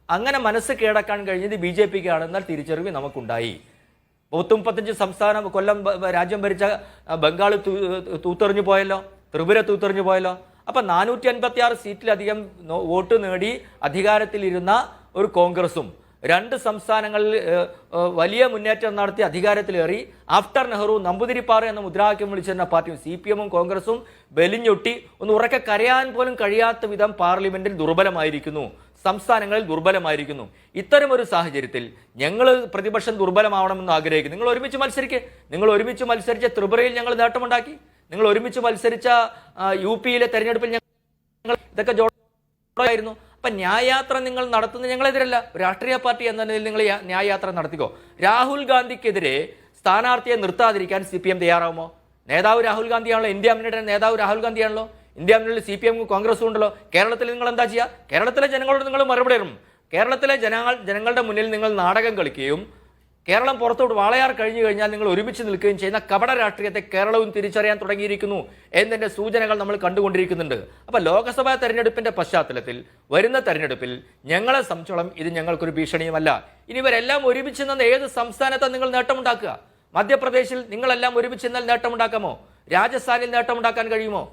അങ്ങനെ മനസ്സ് കീഴടക്കാൻ കഴിഞ്ഞത് BJPക്ക് ആണെന്നാൽ തിരിച്ചറിവ് നമുക്കുണ്ടായി. 35 സംസ്ഥാനം കൊല്ലം രാജ്യം ഭരിച്ച ബംഗാൾ തൂത്തെറിഞ്ഞു പോയല്ലോ, ത്രിപുര തൂത്തെറിഞ്ഞു പോയല്ലോ. അപ്പൊ 456 സീറ്റിലധികം വോട്ട് നേടി അധികാരത്തിലിരുന്ന ഒരു കോൺഗ്രസും 2 സംസ്ഥാനങ്ങളിൽ വലിയ മുന്നേറ്റം നടത്തി അധികാരത്തിലേറി ആഫ്റ്റർ നെഹ്റു നമ്പൂതിരിപ്പാറ എന്ന മുദ്രാവാക്യം വിളിച്ചിരുന്ന പാർട്ടിയും CPM-ഉം കോൺഗ്രസും ബലിഞ്ഞൊട്ടി ഒന്ന് ഉറക്കെ കരയാൻ പോലും കഴിയാത്ത വിധം പാർലമെന്റിൽ ദുർബലമായിരിക്കുന്നു, സംസ്ഥാനങ്ങളിൽ ദുർബലമായിരിക്കുന്നു. ഇത്തരം ഒരു സാഹചര്യത്തിൽ ഞങ്ങൾ പ്രതിപക്ഷം ദുർബലമാവണമെന്ന് ആഗ്രഹിക്കുന്നു. നിങ്ങൾ ഒരുമിച്ച് മത്സരിക്കുക. നിങ്ങൾ ഒരുമിച്ച് മത്സരിച്ച ത്രിപുരയിൽ ഞങ്ങൾ നേട്ടമുണ്ടാക്കി. നിങ്ങൾ ഒരുമിച്ച് മത്സരിച്ച UP-യിലെ തെരഞ്ഞെടുപ്പിൽ ഞങ്ങൾ ഇതൊക്കെ ജോഡായിരുന്നു. അപ്പൊ ന്യായയാത്ര നിങ്ങൾ നടത്തുന്നത് ഞങ്ങളെതിരല്ല. രാഷ്ട്രീയ പാർട്ടി എന്ന നിലയിൽ നിങ്ങൾ ന്യായയാത്ര നടത്തിക്കോ. രാഹുൽ ഗാന്ധിക്കെതിരെ സ്ഥാനാർത്ഥിയെ നിർത്താതിരിക്കാൻ CPM തയ്യാറാവുമോ? നേതാവ് രാഹുൽ ഗാന്ധിയാണല്ലോ, ഇന്ത്യ മുന്നണിയുടെ നേതാവ് രാഹുൽ ഗാന്ധിയാണല്ലോ. ഇന്ത്യ മുന്നണിയിൽ CPM കോൺഗ്രസും ഉണ്ടല്ലോ. കേരളത്തിൽ നിങ്ങൾ എന്താ ചെയ്യുക? കേരളത്തിലെ ജനങ്ങളോട് നിങ്ങൾ മറുപടി തരും. കേരളത്തിലെ ജനങ്ങളുടെ മുന്നിൽ നിങ്ങൾ നാടകം കളിക്കുകയും കേരളം പുറത്തോട്ട് വാളയാർ കഴിഞ്ഞു കഴിഞ്ഞാൽ നിങ്ങൾ ഒരുമിച്ച് നിൽക്കുകയും ചെയ്യുന്ന കപട രാഷ്ട്രീയത്തെ കേരളവും തിരിച്ചറിയാൻ തുടങ്ങിയിരിക്കുന്നു എന്നതിന്റെ സൂചനകൾ നമ്മൾ കണ്ടുകൊണ്ടിരിക്കുന്നുണ്ട്. അപ്പൊ ലോക്സഭാ തെരഞ്ഞെടുപ്പിന്റെ പശ്ചാത്തലത്തിൽ വരുന്ന തെരഞ്ഞെടുപ്പിൽ ഞങ്ങളെ സംബന്ധിച്ചോളം ഇത് ഞങ്ങൾക്കൊരു ഭീഷണിയുമല്ല. ഇനി ഇവരെല്ലാം ഒരുമിച്ച് നിന്ന് ഏത് സംസ്ഥാനത്താണ് നിങ്ങൾ നേട്ടമുണ്ടാക്കുക? മധ്യപ്രദേശിൽ നിങ്ങളെല്ലാം ഒരുമിച്ച് നിന്നാൽ നേട്ടമുണ്ടാക്കാമോ? രാജസ്ഥാനിൽ നേട്ടമുണ്ടാക്കാൻ കഴിയുമോ?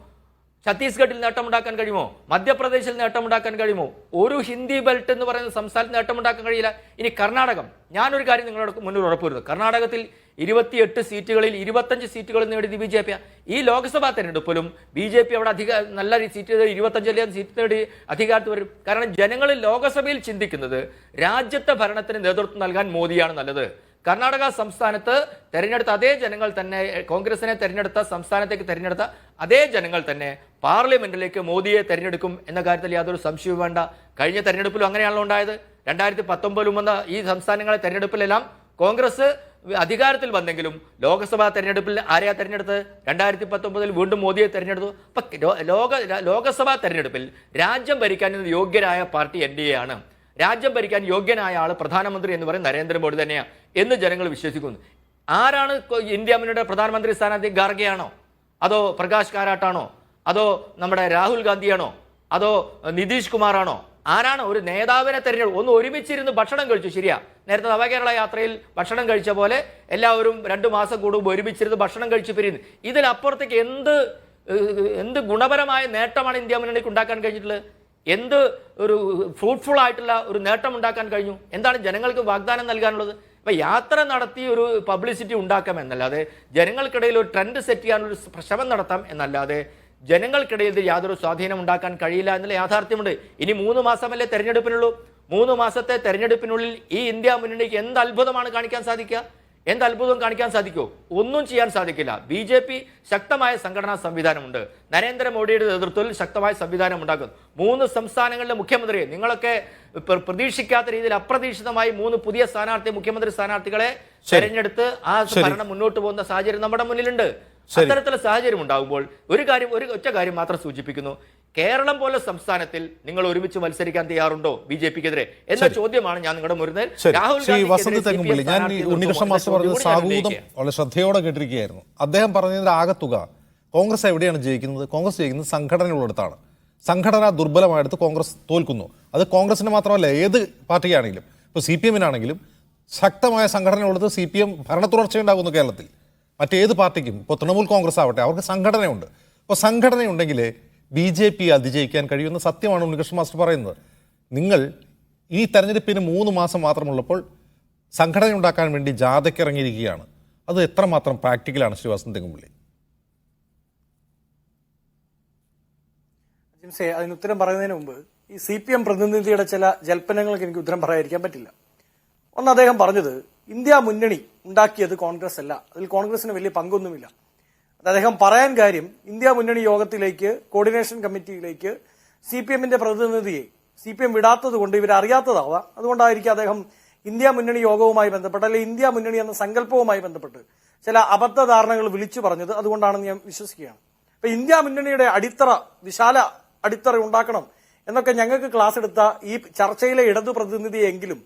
ഛത്തീസ്ഗഡിൽ നേട്ടമുണ്ടാക്കാൻ കഴിയുമോ? മധ്യപ്രദേശിൽ നേട്ടമുണ്ടാക്കാൻ കഴിയുമോ? ഒരു ഹിന്ദി ബെൽറ്റ് എന്ന് പറയുന്ന സംസ്ഥാനത്ത് നേട്ടമുണ്ടാക്കാൻ കഴിയില്ല. ഇനി കർണാടകം, ഞാനൊരു കാര്യം നിങ്ങളോട് മുന്നിൽ ഉറപ്പുവരുന്നു. കർണാടകത്തിൽ 28 സീറ്റുകളിൽ 25 സീറ്റുകൾ നേടിയത് BJP. ഈ ലോക്സഭാ തെരഞ്ഞെടുപ്പിലും BJP അവിടെ നല്ല സീറ്റ് 25 സീറ്റ് നേടി അധികാരത്തിൽ വരും. കാരണം ജനങ്ങൾ ലോക്സഭയിൽ ചിന്തിക്കുന്നത് രാജ്യത്തെ ഭരണത്തിന് നേതൃത്വം നൽകാൻ മോദിയാണ് നല്ലത്. കർണാടക സംസ്ഥാനത്ത് തെരഞ്ഞെടുത്ത അതേ ജനങ്ങൾ തന്നെ, കോൺഗ്രസിനെ തെരഞ്ഞെടുത്ത സംസ്ഥാനത്തേക്ക് തെരഞ്ഞെടുത്ത അതേ ജനങ്ങൾ തന്നെ പാർലമെന്റിലേക്ക് മോദിയെ തെരഞ്ഞെടുക്കും എന്ന കാര്യത്തിൽ യാതൊരു സംശയവും വേണ്ട. കഴിഞ്ഞ തെരഞ്ഞെടുപ്പിലും അങ്ങനെയാണല്ലോ ഉണ്ടായത്. 2019 വന്ന ഈ സംസ്ഥാനങ്ങളെ തെരഞ്ഞെടുപ്പിലെല്ലാം കോൺഗ്രസ് അധികാരത്തിൽ വന്നെങ്കിലും ലോക്സഭാ തെരഞ്ഞെടുപ്പിൽ ആരെയാ തെരഞ്ഞെടുത്ത്? 2019 വീണ്ടും മോദിയെ തെരഞ്ഞെടുത്തു. അപ്പൊ ലോക്സഭാ തെരഞ്ഞെടുപ്പിൽ രാജ്യം ഭരിക്കാൻ യോഗ്യരായ പാർട്ടി NDA ആണ്. രാജ്യം ഭരിക്കാൻ യോഗ്യനായ ആൾ പ്രധാനമന്ത്രി എന്ന് പറയുന്നത് നരേന്ദ്രമോദി തന്നെയാണ് എന്ന് ജനങ്ങൾ വിശ്വസിക്കുന്നു. ആരാണ് ഇന്ത്യ മുന്നണിയുടെ പ്രധാനമന്ത്രി സ്ഥാനാർത്ഥി? ഖാർഗെയാണോ? അതോ പ്രകാശ് കാരാട്ടാണോ? അതോ നമ്മുടെ രാഹുൽ ഗാന്ധിയാണോ? അതോ നിതീഷ് കുമാറാണോ? ആരാണ് ഒരു നേതാവിനെ തെരഞ്ഞെടുപ്പ്? ഒന്ന് ഒരുമിച്ചിരുന്ന് ഭക്ഷണം കഴിച്ചു, ശരിയാ. നേരത്തെ നവകേരള യാത്രയിൽ ഭക്ഷണം കഴിച്ച പോലെ എല്ലാവരും 2 മാസം കൂടുമ്പോൾ ഒരുമിച്ചിരുന്ന് ഭക്ഷണം കഴിച്ചു പിരിയുന്നു. ഇതിലപ്പുറത്തേക്ക് എന്ത് ഗുണപരമായ നേട്ടമാണ് ഇന്ത്യ മുന്നണിക്ക് ഉണ്ടാക്കാൻ കഴിഞ്ഞിട്ടുള്ളത്? എന്ത് ഒരു ഫ്രൂട്ട്ഫുൾ ആയിട്ടുള്ള ഒരു നേട്ടം ഉണ്ടാക്കാൻ കഴിഞ്ഞു? എന്താണ് ജനങ്ങൾക്ക് വാഗ്ദാനം നൽകാനുള്ളത്? ഇപ്പൊ യാത്ര നടത്തി ഒരു പബ്ലിസിറ്റി ഉണ്ടാക്കാം എന്നല്ലാതെ, ജനങ്ങൾക്കിടയിൽ ഒരു ട്രെൻഡ് സെറ്റ് ചെയ്യാനൊരു ശ്രമം നടത്താം എന്നല്ലാതെ ജനങ്ങൾക്കിടയിൽ യാതൊരു സ്വാധീനം ഉണ്ടാക്കാൻ കഴിയില്ല എന്നുള്ള യാഥാർത്ഥ്യമുണ്ട്. ഇനി 3 മാസമല്ലേ തെരഞ്ഞെടുപ്പിനുള്ളൂ. 3 മാസത്തെ തെരഞ്ഞെടുപ്പിനുള്ളിൽ ഈ ഇന്ത്യ മുന്നണിക്ക് എന്ത് അത്ഭുതമാണ് കാണിക്കാൻ സാധിക്കുക? എന്ത് അത്ഭുതം കാണിക്കാൻ സാധിക്കുമോ? ഒന്നും ചെയ്യാൻ സാധിക്കില്ല. BJP ശക്തമായ സംഘടനാ സംവിധാനമുണ്ട്. നരേന്ദ്രമോദിയുടെ നേതൃത്വത്തിൽ ശക്തമായ സംവിധാനം ഉണ്ടാക്കുന്നു. 3 സംസ്ഥാനങ്ങളിലെ മുഖ്യമന്ത്രിയെ നിങ്ങളൊക്കെ പ്രതീക്ഷിക്കാത്ത രീതിയിൽ അപ്രതീക്ഷിതമായി 3 പുതിയ മുഖ്യമന്ത്രി സ്ഥാനാർത്ഥികളെ തെരഞ്ഞെടുത്ത് ആ ഭരണം മുന്നോട്ട് പോകുന്ന സാഹചര്യം നമ്മുടെ മുന്നിലുണ്ട്. അത്തരത്തിലുള്ള സാഹചര്യം ഉണ്ടാകുമ്പോൾ ഒറ്റ കാര്യം മാത്രം സൂചിപ്പിക്കുന്നു. കേരളം പോലെ സംസ്ഥാനത്തിൽ നിങ്ങൾ ഒരുമിച്ച് മത്സരിക്കാൻ തയ്യാറുണ്ടോ BJPക്കെതിരെ എന്ന ചോദ്യമാണ് ഞാൻ നിങ്ങളുടെ മുന്നിൽ. ഞാൻ ഉണ്ണികൃഷ്ണൻ മാസ്റ്റർ പറഞ്ഞത് സാഗൂതം വളരെ ശ്രദ്ധയോടെ കേട്ടിരിക്കുകയായിരുന്നു. അദ്ദേഹം പറഞ്ഞതിന്റെ ആകത്തുക കോൺഗ്രസ് എവിടെയാണ് ജയിക്കുന്നത്? കോൺഗ്രസ് ജയിക്കുന്നത് സംഘടനയുള്ളിടത്താണ്. സംഘടന ദുർബലമായെടുത്ത് കോൺഗ്രസ് തോൽക്കുന്നു. അത് കോൺഗ്രസിന് മാത്രമല്ല, ഏത് പാർട്ടിയാണെങ്കിലും. ഇപ്പോൾ CPM-നാണെങ്കിലും ശക്തമായ സംഘടനയുള്ളത് CPM ഭരണ തുടർച്ചയുണ്ടാകുന്നു കേരളത്തിൽ. മറ്റേത് പാർട്ടിക്കും, ഇപ്പോൾ തൃണമൂൽ കോൺഗ്രസ് ആവട്ടെ, അവർക്ക് സംഘടനയുണ്ട്. അപ്പോൾ സംഘടനയുണ്ടെങ്കിൽ BJP അതിജയിക്കാൻ കഴിയുന്ന സത്യമാണ് ഉണ്ണികൃഷ്ണൻ മാസ്റ്റർ പറയുന്നത്. നിങ്ങൾ ഈ തെരഞ്ഞെടുപ്പിന് 3 മാസം മാത്രമുള്ളപ്പോൾ സംഘടന ഉണ്ടാക്കാൻ വേണ്ടി ജാഥയ്ക്ക് ഇറങ്ങിയിരിക്കുകയാണ്. അത് എത്രമാത്രം പ്രാക്ടിക്കലാണ് ശ്രീവാസൻ തെങ്ങുമുള്ളി? ജിംസേ, അതിന് ഉത്തരം പറയുന്നതിന് മുമ്പ് ഈ CPM പ്രതിനിധിയുടെ ചില ജൽപ്പനങ്ങൾക്ക് എനിക്ക് ഉത്തരം പറയാതിരിക്കാൻ പറ്റില്ല. ഒന്ന്, അദ്ദേഹം പറഞ്ഞത് ഇന്ത്യ മുന്നണി ഉണ്ടാക്കിയത് കോൺഗ്രസ് അല്ല, അതിൽ കോൺഗ്രസിന് വലിയ പങ്കൊന്നുമില്ല. അദ്ദേഹം പറയാൻ കാര്യം, ഇന്ത്യ മുന്നണി യോഗത്തിലേക്ക്, കോർഡിനേഷൻ കമ്മിറ്റിയിലേക്ക് CPMന്റെ പ്രതിനിധിയെ CPM വിടാത്തത് കൊണ്ട് ഇവരറിയാത്തതാവാം. അതുകൊണ്ടായിരിക്കും അദ്ദേഹം ഇന്ത്യ മുന്നണി യോഗവുമായി ബന്ധപ്പെട്ട്, അല്ലെങ്കിൽ ഇന്ത്യ മുന്നണി എന്ന സങ്കല്പവുമായി ബന്ധപ്പെട്ട് ചില അബദ്ധധാരണകൾ വിളിച്ചു പറഞ്ഞത്. അതുകൊണ്ടാണെന്ന് ഞാൻ വിശ്വസിക്കുകയാണ്. അപ്പൊ ഇന്ത്യ മുന്നണിയുടെ അടിത്തറ, വിശാല അടിത്തറ ഉണ്ടാക്കണം എന്നൊക്കെ ഞങ്ങൾക്ക് ക്ലാസ് എടുത്ത ഈ ചർച്ചയിലെ ഇടതു പ്രതിനിധിയെങ്കിലും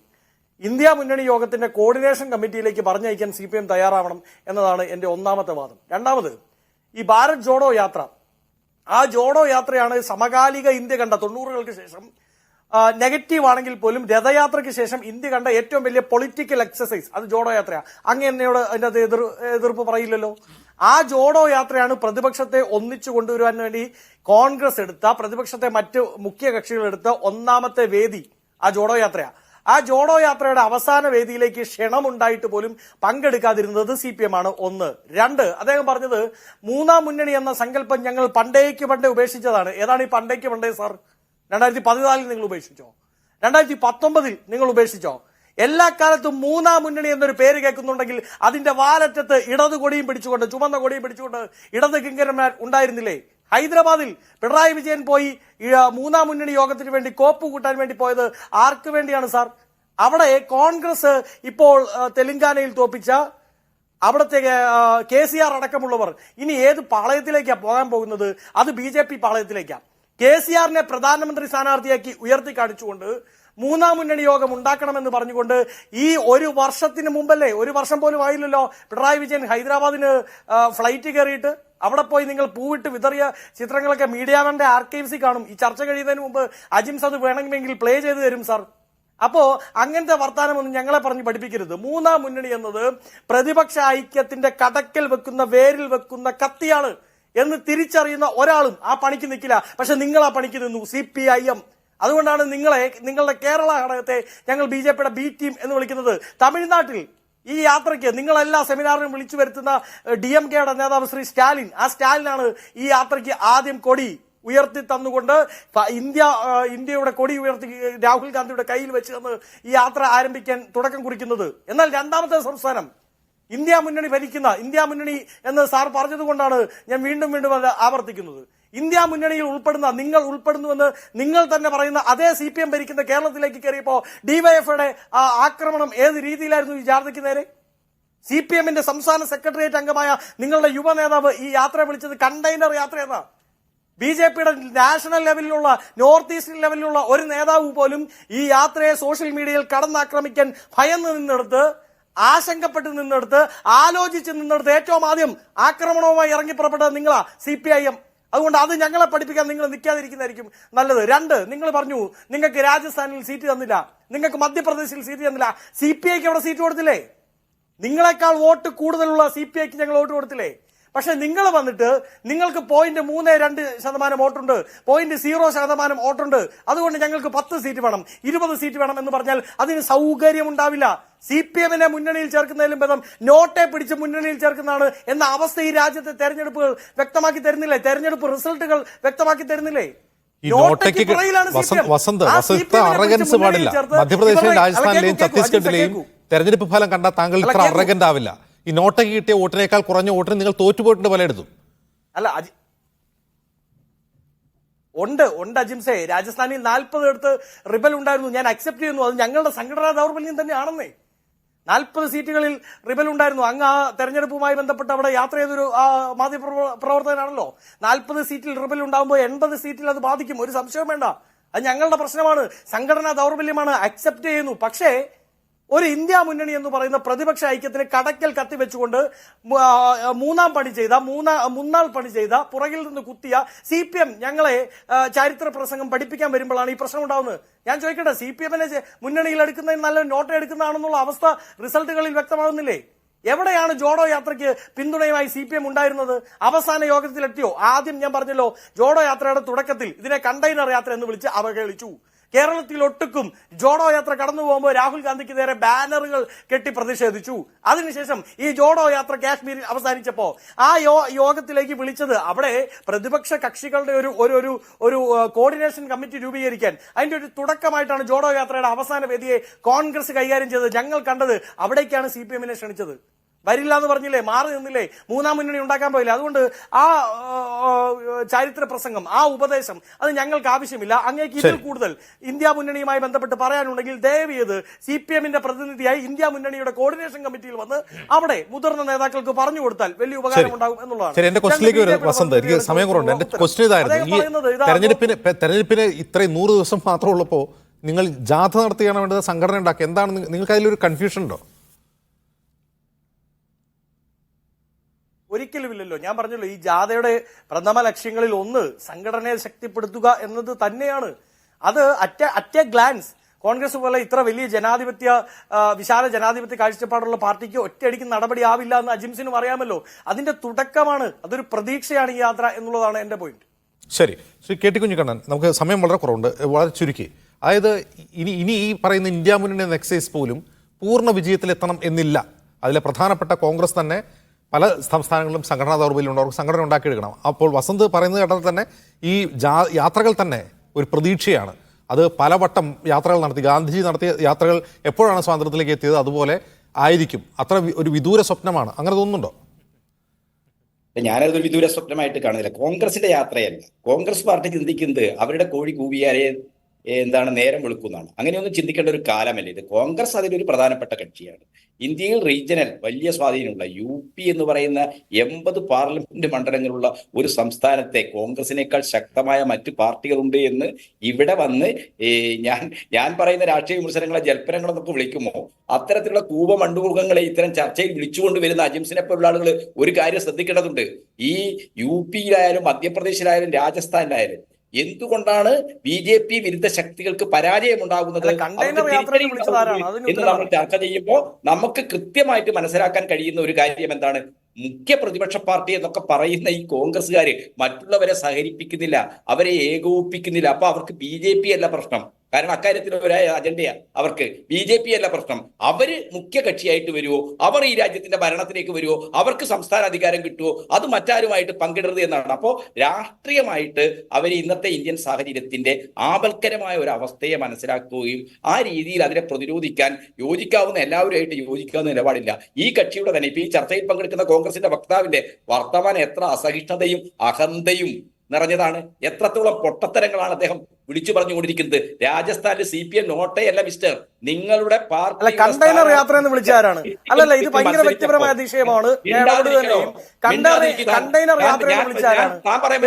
ഇന്ത്യ മുന്നണി യോഗത്തിന്റെ കോർഡിനേഷൻ കമ്മിറ്റിയിലേക്ക് പറഞ്ഞയക്കാൻ CPM തയ്യാറാവണം എന്നതാണ് എന്റെ ഒന്നാമത്തെ വാദം. രണ്ടാമത്, ഈ ഭാരത് ജോഡോ യാത്ര, ആ ജോഡോ യാത്രയാണ് സമകാലിക ഇന്ത്യ കണ്ട 90-കൾക്ക് ശേഷം നെഗറ്റീവ് ആണെങ്കിൽ പോലും രഥയാത്രയ്ക്ക് ശേഷം ഇന്ത്യ കണ്ട ഏറ്റവും വലിയ പൊളിറ്റിക്കൽ എക്സസൈസ്. അത് ജോഡോ യാത്രയാണ്. അങ്ങ് എന്നോട് അതിന്റെ എതിർപ്പ് പറയില്ലല്ലോ. ആ ജോഡോ യാത്രയാണ് പ്രതിപക്ഷത്തെ ഒന്നിച്ചു കൊണ്ടുവരുവാൻ വേണ്ടി കോൺഗ്രസ് എടുത്ത, പ്രതിപക്ഷത്തെ മറ്റ് മുഖ്യ കക്ഷികൾ എടുത്ത ഒന്നാമത്തെ വേദി ആ ജോഡോ യാത്രയാണ്. ആ ജോഡോ യാത്രയുടെ അവസാന വേദിയിലേക്ക് ക്ഷണമുണ്ടായിട്ട് പോലും പങ്കെടുക്കാതിരുന്നത് CPM ആണ്. ഒന്ന്. രണ്ട്, അദ്ദേഹം പറഞ്ഞത് 3-ാം മുന്നണി എന്ന സങ്കല്പം ഞങ്ങൾ പണ്ടേക്ക് പണ്ടേ ഉപേക്ഷിച്ചതാണ്. ഏതാണ് ഈ പണ്ടേക്ക് പണ്ടേ സാർ? 2014 നിങ്ങൾ ഉപേക്ഷിച്ചോ? 2019 നിങ്ങൾ ഉപേക്ഷിച്ചോ? എല്ലാ കാലത്തും 3-ാം മുന്നണി എന്നൊരു പേര് കേൾക്കുന്നുണ്ടെങ്കിൽ അതിന്റെ വാലറ്റത്ത് ഇടത് കൊടിയും പിടിച്ചുകൊണ്ട്, ചുമന്ന കൊടിയും പിടിച്ചുകൊണ്ട് ഇടത് കിങ്കരന്മാർ ഉണ്ടായിരുന്നില്ലേ? ഹൈദരാബാദിൽ പിണറായി വിജയൻ പോയി 3-ാം മുന്നണി യോഗത്തിന് വേണ്ടി കോപ്പ് കൂട്ടാൻ വേണ്ടി പോയത് ആർക്ക് വേണ്ടിയാണ് സാർ? അവിടെ കോൺഗ്രസ് ഇപ്പോൾ തെലങ്കാനയിൽ തോപ്പിച്ച അവിടുത്തെ KCR അടക്കമുള്ളവർ ഇനി ഏത് പാളയത്തിലേക്കാണ് പോകാൻ പോകുന്നത്? അത് BJP പാളയത്തിലേക്കാണ്. KCRനെ പ്രധാനമന്ത്രി സ്ഥാനാർത്ഥിയാക്കി ഉയർത്തി കാണിച്ചുകൊണ്ട് 3-ാം മുന്നണി യോഗം ഉണ്ടാക്കണമെന്ന് പറഞ്ഞുകൊണ്ട് ഈ ഒരു വർഷത്തിന് മുമ്പല്ലേ, ഒരു വർഷം പോലും ആയില്ലല്ലോ, പിണറായി വിജയൻ ഹൈദരാബാദിന് ഫ്ലൈറ്റ് കയറിയിട്ട് അവിടെ പോയി നിങ്ങൾ പൂവിട്ട് വിതറിയ ചിത്രങ്ങളൊക്കെ മീഡിയാവന്റെ ആർക്കൈവ്സിൽ കാണും. ഈ ചർച്ച കഴിയുന്നതിന് മുമ്പ് അജിംസ് അത് വേണമെങ്കിൽ പ്ലേ ചെയ്ത് തരും സാർ. അപ്പോ അങ്ങനത്തെ വർത്താനമൊന്നും ഞങ്ങളെ പറഞ്ഞ് പഠിപ്പിക്കരുത്. 3-ാം മുന്നണി എന്നത് പ്രതിപക്ഷ ഐക്യത്തിന്റെ കടക്കൽ വെക്കുന്ന, വേരിൽ വെക്കുന്ന കത്തിയാണ് എന്ന് തിരിച്ചറിയുന്ന ഒരാളും ആ പണിക്ക് നിൽക്കില്ല. പക്ഷെ നിങ്ങൾ ആ പണിക്ക് നിന്നു, CPIM. അതുകൊണ്ടാണ് നിങ്ങളുടെ കേരള ഘടകത്തെ ഞങ്ങൾ BJPയുടെ B ടീം എന്ന് വിളിക്കുന്നത്. തമിഴ്നാട്ടിൽ ഈ യാത്രയ്ക്ക് നിങ്ങളെല്ലാ സെമിനാറിനും വിളിച്ചു വരുത്തുന്ന DMKയുടെ നേതാവ് ശ്രീ സ്റ്റാലിൻ, ആ സ്റ്റാലിനാണ് ഈ യാത്രയ്ക്ക് ആദ്യം കൊടി ഉയർത്തി തന്നുകൊണ്ട് ഇന്ത്യയുടെ കൊടി ഉയർത്തി രാഹുൽ ഗാന്ധിയുടെ കയ്യിൽ വെച്ച് തന്ന് ഈ യാത്ര ആരംഭിക്കാൻ തുടക്കം കുറിക്കുന്നത്. എന്നാൽ രണ്ടാമത്തെ സംസ്ഥാനം ഇന്ത്യ മുന്നണി ഭരിക്കുന്ന, ഇന്ത്യ മുന്നണി എന്ന് സാർ പറഞ്ഞതുകൊണ്ടാണ് ഞാൻ വീണ്ടും വീണ്ടും അത് ആവർത്തിക്കുന്നത്. ഇന്ത്യ മുന്നണിയിൽ ഉൾപ്പെടുന്ന, നിങ്ങൾ ഉൾപ്പെടുന്നുവെന്ന് നിങ്ങൾ തന്നെ പറയുന്ന അതേ CPM ഭരിക്കുന്ന കേരളത്തിലേക്ക് കയറിയപ്പോ DYFയുടെ ആക്രമണം ഏത് രീതിയിലായിരുന്നു ഈ ജാഥയ്ക്ക് നേരെ? CPMന്റെ സംസ്ഥാന സെക്രട്ടേറിയറ്റ് അംഗമായ നിങ്ങളുടെ യുവ നേതാവ് ഈ യാത്ര വിളിച്ചത് കണ്ടെയ്നർ യാത്രയെന്നാ. BJPയുടെ നാഷണൽ ലെവലിലുള്ള, നോർത്ത് ഈസ്റ്റ് ലെവലിലുള്ള ഒരു നേതാവ് പോലും ഈ യാത്രയെ സോഷ്യൽ മീഡിയയിൽ കടന്നാക്രമിക്കാൻ ഭയന്ന് നിന്നെടുത്ത്, ആശങ്കപ്പെട്ട് നിന്നെടുത്ത്, ആലോചിച്ച് നിന്നെടുത്ത് ഏറ്റവും ആദ്യം ആക്രമണവുമായി ഇറങ്ങി പുറപ്പെട്ടത് നിങ്ങളാ, CPIM. അതുകൊണ്ട് അത് ഞങ്ങളെ പഠിപ്പിക്കാൻ നിങ്ങൾ നിൽക്കാതിരിക്കുന്നതായിരിക്കും നല്ലത്. രണ്ട്, നിങ്ങൾ പറഞ്ഞു നിങ്ങൾക്ക് രാജസ്ഥാനിൽ സീറ്റ് തന്നില്ല, നിങ്ങൾക്ക് മധ്യപ്രദേശിൽ സീറ്റ് തന്നില്ല. CPIക്ക് അവിടെ സീറ്റ് കൊടുത്തില്ലേ? നിങ്ങളെക്കാൾ വോട്ട് കൂടുതലുള്ള CPIക്ക് ഞങ്ങൾ വോട്ട് കൊടുത്തില്ലേ? പക്ഷെ നിങ്ങൾ വന്നിട്ട് നിങ്ങൾക്ക് 0.32% വോട്ടുണ്ട്, 0.0% വോട്ടുണ്ട്, അതുകൊണ്ട് ഞങ്ങൾക്ക് 10 സീറ്റ് വേണം, 20 സീറ്റ് വേണം എന്ന് പറഞ്ഞാൽ അതിന് സൗകര്യമുണ്ടാവില്ല. CPMനെ മുന്നണിയിൽ ചേർക്കുന്നതിലും ഭേദം നോട്ടെ പിടിച്ച് മുന്നണിയിൽ ചേർക്കുന്നതാണ് എന്ന അവസ്ഥ ഈ രാജ്യത്തെ തെരഞ്ഞെടുപ്പുകൾ വ്യക്തമാക്കി തരുന്നില്ലേ? തെരഞ്ഞെടുപ്പ് റിസൾട്ടുകൾ വ്യക്തമാക്കി തരുന്നില്ലേ? മധ്യപ്രദേശിലെയും രാജസ്ഥാനിലെയും ഛത്തീസ്ഗഡിലെയും തെരഞ്ഞെടുപ്പ് ഫലം കണ്ടാൽ താങ്കൾ ഇത്ര അറഗന്റ് ആവില്ല. ഈ നോട്ടയ്ക്ക് കിട്ടിയ വോട്ടിനേക്കാൾ കുറഞ്ഞ വോട്ടിന് നിങ്ങൾ തോറ്റുപോയിട്ടുണ്ട് പലയിടത്തും. അല്ല, ഉണ്ട് അജിംസേ. രാജസ്ഥാനിൽ 40 എടുത്ത് റിബൽ ഉണ്ടായിരുന്നു, ഞാൻ അക്സെപ്റ്റ് ചെയ്യുന്നു. അത് ഞങ്ങളുടെ സംഘടനാ ദൗർബല്യം തന്നെയാണെന്നേ. 40 സീറ്റുകളിൽ റിബൽ ഉണ്ടായിരുന്നു. അങ്ങ് ആ തെരഞ്ഞെടുപ്പുമായി ബന്ധപ്പെട്ട് അവിടെ യാത്ര ചെയ്തൊരു മാധ്യമ പ്രവർത്തകനാണല്ലോ. 40 സീറ്റിൽ റിബൽ ഉണ്ടാകുമ്പോൾ 80 സീറ്റിൽ അത് ബാധിക്കും, ഒരു സംശയവും വേണ്ട. അത് ഞങ്ങളുടെ പ്രശ്നമാണ്, സംഘടനാ ദൗർബല്യമാണ്, അക്സെപ്റ്റ് ചെയ്യുന്നു. പക്ഷേ ഒരു ഇന്ത്യ മുന്നണി എന്ന് പറയുന്ന പ്രതിപക്ഷ ഐക്യത്തിന് കടക്കൽ കത്തിവെച്ചുകൊണ്ട് മൂന്നാൾ പണി ചെയ്ത പുറകിൽ നിന്ന് കുത്തിയ CPM ഞങ്ങളെ ചരിത്ര പ്രസംഗം പഠിപ്പിക്കാൻ വരുമ്പോഴാണ് ഈ പ്രശ്നം ഉണ്ടാവുന്നത്. ഞാൻ ചോദിക്കട്ടെ, CPM-നെ മുന്നണിയിൽ എടുക്കുന്നതിന് നല്ല നോട്ട് എടുക്കുന്നതാണെന്നുള്ള അവസ്ഥ റിസൾട്ടുകളിൽ വ്യക്തമാകുന്നില്ലേ? എവിടെയാണ് ജോഡോ യാത്രയ്ക്ക് പിന്തുണയുമായി CPM ഉണ്ടായിരുന്നത്? അവസാന യോഗത്തിലെത്തിയോ? ആദ്യം ഞാൻ പറഞ്ഞല്ലോ, ജോഡോ യാത്രയുടെ തുടക്കത്തിൽ ഇതിനെ കണ്ടെയ്നർ യാത്ര എന്ന് വിളിച്ച് അവഹേളിച്ചു. കേരളത്തിൽ ഒട്ടുക്കും ജോഡോ യാത്ര കടന്നു പോകുമ്പോൾ രാഹുൽ ഗാന്ധിക്ക് നേരെ ബാനറുകൾ കെട്ടി പ്രതിഷേധിച്ചു. അതിനുശേഷം ഈ ജോഡോ യാത്ര കാശ്മീരിൽ അവസാനിച്ചപ്പോ ആ യോഗത്തിലേക്ക് വിളിച്ചത് അവിടെ പ്രതിപക്ഷ കക്ഷികളുടെ ഒരു കോർഡിനേഷൻ കമ്മിറ്റി രൂപീകരിക്കാൻ അതിന്റെ ഒരു തുടക്കമായിട്ടാണ് ജോഡോ യാത്രയുടെ അവസാന വേദിയെ കോൺഗ്രസ് കൈകാര്യം ചെയ്തത്. ഞങ്ങൾ കണ്ടത് അവിടേക്കാണ് CPM-നെ ക്ഷണിച്ചത്. വരില്ല എന്ന് പറഞ്ഞില്ലേ, മാറി നിന്നില്ലേ, മൂന്നാം മുന്നണി ഉണ്ടാക്കാൻ പോയില്ല. അതുകൊണ്ട് ആ ചരിത്ര പ്രസംഗം, ആ ഉപദേശം അത് ഞങ്ങൾക്ക് ആവശ്യമില്ല. അങ്ങേക്ക് ഇതിൽ കൂടുതൽ ഇന്ത്യ മുന്നണിയുമായി ബന്ധപ്പെട്ട് പറയാനുണ്ടെങ്കിൽ ദയവ് ചെയ്ത് CPM-ന്റെ പ്രതിനിധിയായി ഇന്ത്യ മുന്നണിയുടെ കോർഡിനേഷൻ കമ്മിറ്റിയിൽ വന്ന് അവിടെ മുതിർന്ന നേതാക്കൾക്ക് പറഞ്ഞു കൊടുത്താൽ വലിയ ഉപകാരം ഉണ്ടാകും എന്നുള്ളതാണ്. എന്റെ ക്വസ്റ്റിലേക്ക് വസന്ത്, എനിക്ക് സമയം കുറവുണ്ട്. എന്റെ ക്വസ്റ്റ്യൻ ഇതായിരുന്നു, ഈ തെരഞ്ഞെടുപ്പിന് ഇത്രയും 100 ദിവസം മാത്രം ഉള്ളപ്പോൾ നിങ്ങൾ ജാഥ നടത്തുകയാണ് വേണ്ടത്, സംഘടന ഉണ്ടാക്കുക, എന്താണ് നിങ്ങൾക്ക് അതിലൊരു കൺഫ്യൂഷൻ ഉണ്ടോ? ഒരിക്കലും ഇല്ലല്ലോ. ഞാൻ പറഞ്ഞല്ലോ, ഈ ജാഥയുടെ പ്രഥമ ലക്ഷ്യങ്ങളിൽ ഒന്ന് സംഘടനയെ ശക്തിപ്പെടുത്തുക എന്നത് തന്നെയാണ്. അത് അറ്റ് എ ഗ്ലാൻസ് കോൺഗ്രസ് പോലെ ഇത്ര വലിയ വിശാല ജനാധിപത്യ കാഴ്ചപ്പാടുള്ള പാർട്ടിക്ക് ഒറ്റയടിക്ക് നടപടി ആവില്ല എന്ന് അജിംസിനും അറിയാമല്ലോ. അതിന്റെ തുടക്കമാണ്, അതൊരു പ്രതീക്ഷയാണ് ഈ യാത്ര എന്നുള്ളതാണ് എന്റെ പോയിന്റ്. ശരി, ശ്രീ KT കുഞ്ഞിക്കണ്ണൻ, നമുക്ക് സമയം വളരെ കുറവുണ്ട്, വളരെ ചുരുക്കി. അതായത് ഇനി ഈ പറയുന്ന ഇന്ത്യ മുന്നണി എന്ന എക്സൈസ് പോലും പൂർണ്ണ വിജയത്തിലെത്തണം എന്നില്ല. അതിലെ പ്രധാനപ്പെട്ട കോൺഗ്രസ് തന്നെ പല സംസ്ഥാനങ്ങളിലും സംഘടനാ ദൗർബല്യമുണ്ട്, അവർക്ക് സംഘടന ഉണ്ടാക്കിയെടുക്കണം. അപ്പോൾ വസന്ത് പറയുന്നത് കേട്ടാൽ തന്നെ ഈ യാത്രകൾ തന്നെ ഒരു പ്രതീക്ഷയാണ്. അത് പലവട്ടം യാത്രകൾ നടത്തി, ഗാന്ധിജി നടത്തിയ യാത്രകൾ എപ്പോഴാണ് സ്വാതന്ത്ര്യത്തിലേക്ക് എത്തിയത് അതുപോലെ ആയിരിക്കും. അത്ര ഒരു വിദൂര സ്വപ്നമാണ്, അങ്ങനെ തോന്നുന്നുണ്ടോ? ഞാനതൊരു വിദൂര സ്വപ്നമായിട്ട് കാണുന്നില്ല. കോൺഗ്രസിന്റെ യാത്രയല്ല. കോൺഗ്രസ് പാർട്ടി ചിന്തിക്കുന്നത് അവരുടെ കോഴി കൂവിയാലേ നേരം വെളുക്കുന്നതാണ്. അങ്ങനെയൊന്നും ചിന്തിക്കേണ്ട ഒരു കാലമല്ല ഇത്. കോൺഗ്രസ് അതിലൊരു പ്രധാനപ്പെട്ട കക്ഷിയാണ്. ഇന്ത്യയിൽ റീജിയണൽ വലിയ സ്വാധീനമുള്ള UP എന്ന് പറയുന്ന 80 പാർലമെന്റ് മണ്ഡലങ്ങളുള്ള ഒരു സംസ്ഥാനത്തെ കോൺഗ്രസിനേക്കാൾ ശക്തമായ മറ്റു പാർട്ടികളുണ്ട് എന്ന് ഇവിടെ വന്ന് ഞാൻ പറയുന്ന രാഷ്ട്രീയ വിമർശനങ്ങളെ ജൽപ്പനങ്ങളെന്നൊക്കെ വിളിക്കുമോ അത്തരത്തിലുള്ള കൂപമണ്ഡൂകങ്ങളെ ഇത്തരം ചർച്ചയിൽ വിളിച്ചുകൊണ്ട് വരുന്ന അജിംസിനെ പോലുള്ള ആളുകൾ ഒരു കാര്യം ശ്രദ്ധിക്കേണ്ടതുണ്ട്. ഈ UP-യിലായാലും മധ്യപ്രദേശിലായാലും രാജസ്ഥാനിലായാലും എന്തുകൊണ്ടാണ് BJP വിരുദ്ധ ശക്തികൾക്ക് പരാജയമുണ്ടാകുന്നത് എന്ന് നമ്മൾ ചർച്ച ചെയ്യുമ്പോൾ നമുക്ക് കൃത്യമായിട്ട് മനസ്സിലാക്കാൻ കഴിയുന്ന ഒരു കാര്യം എന്താണ്? മുഖ്യ പ്രതിപക്ഷ പാർട്ടി എന്നൊക്കെ പറയുന്ന ഈ കോൺഗ്രസ്സുകാര് മറ്റുള്ളവരെ സഹകരിപ്പിക്കുന്നില്ല, അവരെ ഏകോപിപ്പിക്കുന്നില്ല. അപ്പൊ അവർക്ക് BJP അല്ല പ്രശ്നം, കാരണം അക്കാര്യത്തിൽ ഒരു അജണ്ടയാ അവർക്ക്. BJP അല്ല പ്രശ്നം, അവര് മുഖ്യ കക്ഷിയായിട്ട് വരുവോ, അവർ ഈ രാജ്യത്തിന്റെ ഭരണത്തിലേക്ക് വരുവോ, അവർക്ക് സംസ്ഥാന അധികാരം കിട്ടുവോ, അത് മറ്റാരുമായിട്ട് പങ്കിടരുത് എന്നാണ്. അപ്പോൾ രാഷ്ട്രീയമായിട്ട് അവർ ഇന്നത്തെ ഇന്ത്യൻ സാഹചര്യത്തിന്റെ ആപൽക്കരമായ ഒരു അവസ്ഥയെ മനസ്സിലാക്കുകയും ആ രീതിയിൽ അതിനെ പ്രതിരോധിക്കാൻ യോജിക്കാവുന്ന എല്ലാവരുമായിട്ട് യോജിക്കാവുന്ന നിലപാടില്ല ഈ കക്ഷിയുടെ തന്നെ. ഇപ്പൊ ഈ ചർച്ചയിൽ പങ്കെടുക്കുന്ന കോൺഗ്രസിന്റെ വക്താവിന്റെ വർത്തമാനം എത്ര അസഹിഷ്ണുതയും അഹന്തയും നിറഞ്ഞതാണ്, എത്രത്തോളം പൊട്ടത്തരങ്ങളാണ് അദ്ദേഹം വിളിച്ചു പറഞ്ഞുകൊണ്ടിരിക്കുന്നത്. രാജസ്ഥാനിൽ CPM നോട്ടയല്ല മിസ്റ്റർ, നിങ്ങളുടെ പാർട്ടി കണ്ടെയ്നർ യാത്ര എന്ന് വിളിച്ചാരാണ്? അല്ലല്ല, ഇത് ഭയങ്കര വ്യക്തിപരമായ അതിശയമാണ്. കണ്ടെയ്നർ യാത്ര എന്ന് വിളിച്ചാരാണ്?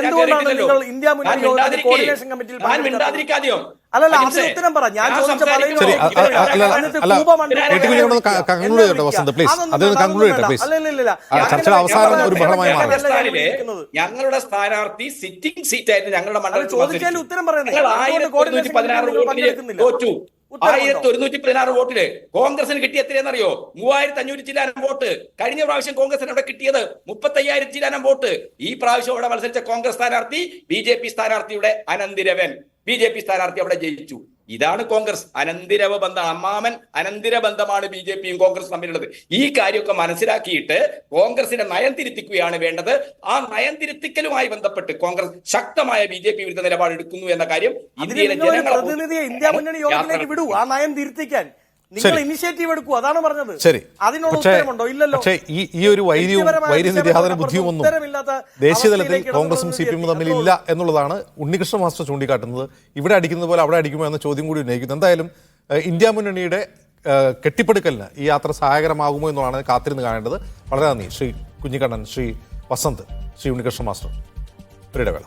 എന്തുകൊണ്ടാണ് നിങ്ങൾ ഇന്ത്യ മുന്നണി കോർഡിനേഷൻ കമ്മിറ്റിയിൽ മിണ്ടാതിരിക്കാതെയോ? അല്ലല്ല, അതിന് ഉത്തരം പറ. ഞാൻ ചോദിച്ച ഞങ്ങളുടെ സ്ഥാനാർത്ഥി സിറ്റിംഗ് സീറ്റായിരുന്നു ഞങ്ങളുടെ മണ്ഡലത്തിൽ. ചോദിച്ചാൽ ഉത്തരം പറയുന്നത് 1116 വോട്ടില് കോൺഗ്രസിന് കിട്ടിയ എത്രയെന്നറിയോ? 3500 ചില്ലാനം വോട്ട്. കഴിഞ്ഞ പ്രാവശ്യം കോൺഗ്രസിന് അവിടെ കിട്ടിയത് 35,000 ചില്ലാനം വോട്ട്. ഈ പ്രാവശ്യം അവിടെ മത്സരിച്ച കോൺഗ്രസ് സ്ഥാനാർത്ഥി BJP സ്ഥാനാർത്ഥിയുടെ അനന്തിരവൻ, BJP സ്ഥാനാർത്ഥി അവിടെ ജയിച്ചു. ഇതാണ് കോൺഗ്രസ്. അനന്തിരവ ബന്ധം, അമ്മാമൻ അനന്തിര ബന്ധമാണ് BJPയും കോൺഗ്രസ് തമ്മിലുള്ളത്. ഈ കാര്യമൊക്കെ മനസ്സിലാക്കിയിട്ട് കോൺഗ്രസിന്റെ നയം തിരുത്തിക്കുകയാണ് വേണ്ടത്. ആ നയം തിരുത്തിക്കലുമായി ബന്ധപ്പെട്ട് കോൺഗ്രസ് ശക്തമായ BJP വിരുദ്ധ നിലപാട് എടുക്കുന്നു എന്ന കാര്യം ഇന്ത്യയിലെ ജനങ്ങളെ ഇന്ത്യ മുന്നണി യോഗത്തിലേക്ക് വിടൂ. ആ നയം തിരുത്തിക്കാൻ നിങ്ങൾ ഇനിഷ്യേറ്റീവ് എടുക്കൂ, അതാണ് പറഞ്ഞത്. ശരി, അതിനുള്ള ഉത്തരമുണ്ടോ? ഇല്ലല്ലോ. പക്ഷേ ഈ ഒരു വൈര്യനിര്യാതന ബുദ്ധിയുമൊന്നും ദേശീയ തലത്തിൽ കോൺഗ്രസും CPM തമ്മിൽ ഇല്ല എന്നുള്ളതാണ് ഉണ്ണികൃഷ്ണ മാസ്റ്റർ ചൂണ്ടിക്കാട്ടുന്നത്. ഇവിടെ അടിക്കുന്നത് പോലെ അവിടെ അടിക്കുമോ എന്ന ചോദ്യം കൂടി ഉന്നയിക്കുന്നു. എന്തായാലും ഇന്ത്യ മുന്നണിയുടെ കെട്ടിപ്പടുക്കലിന് ഈ യാത്ര സഹായകരമാകുമോ എന്നുള്ളതാണ് കാത്തിരുന്ന് കാണേണ്ടത്. വളരെ നന്ദി ശ്രീ കുഞ്ഞിക്കണ്ണൻ, ശ്രീ വസന്ത്, ശ്രീ ഉണ്ണികൃഷ്ണ മാസ്റ്റർ. ഒരിടവേള.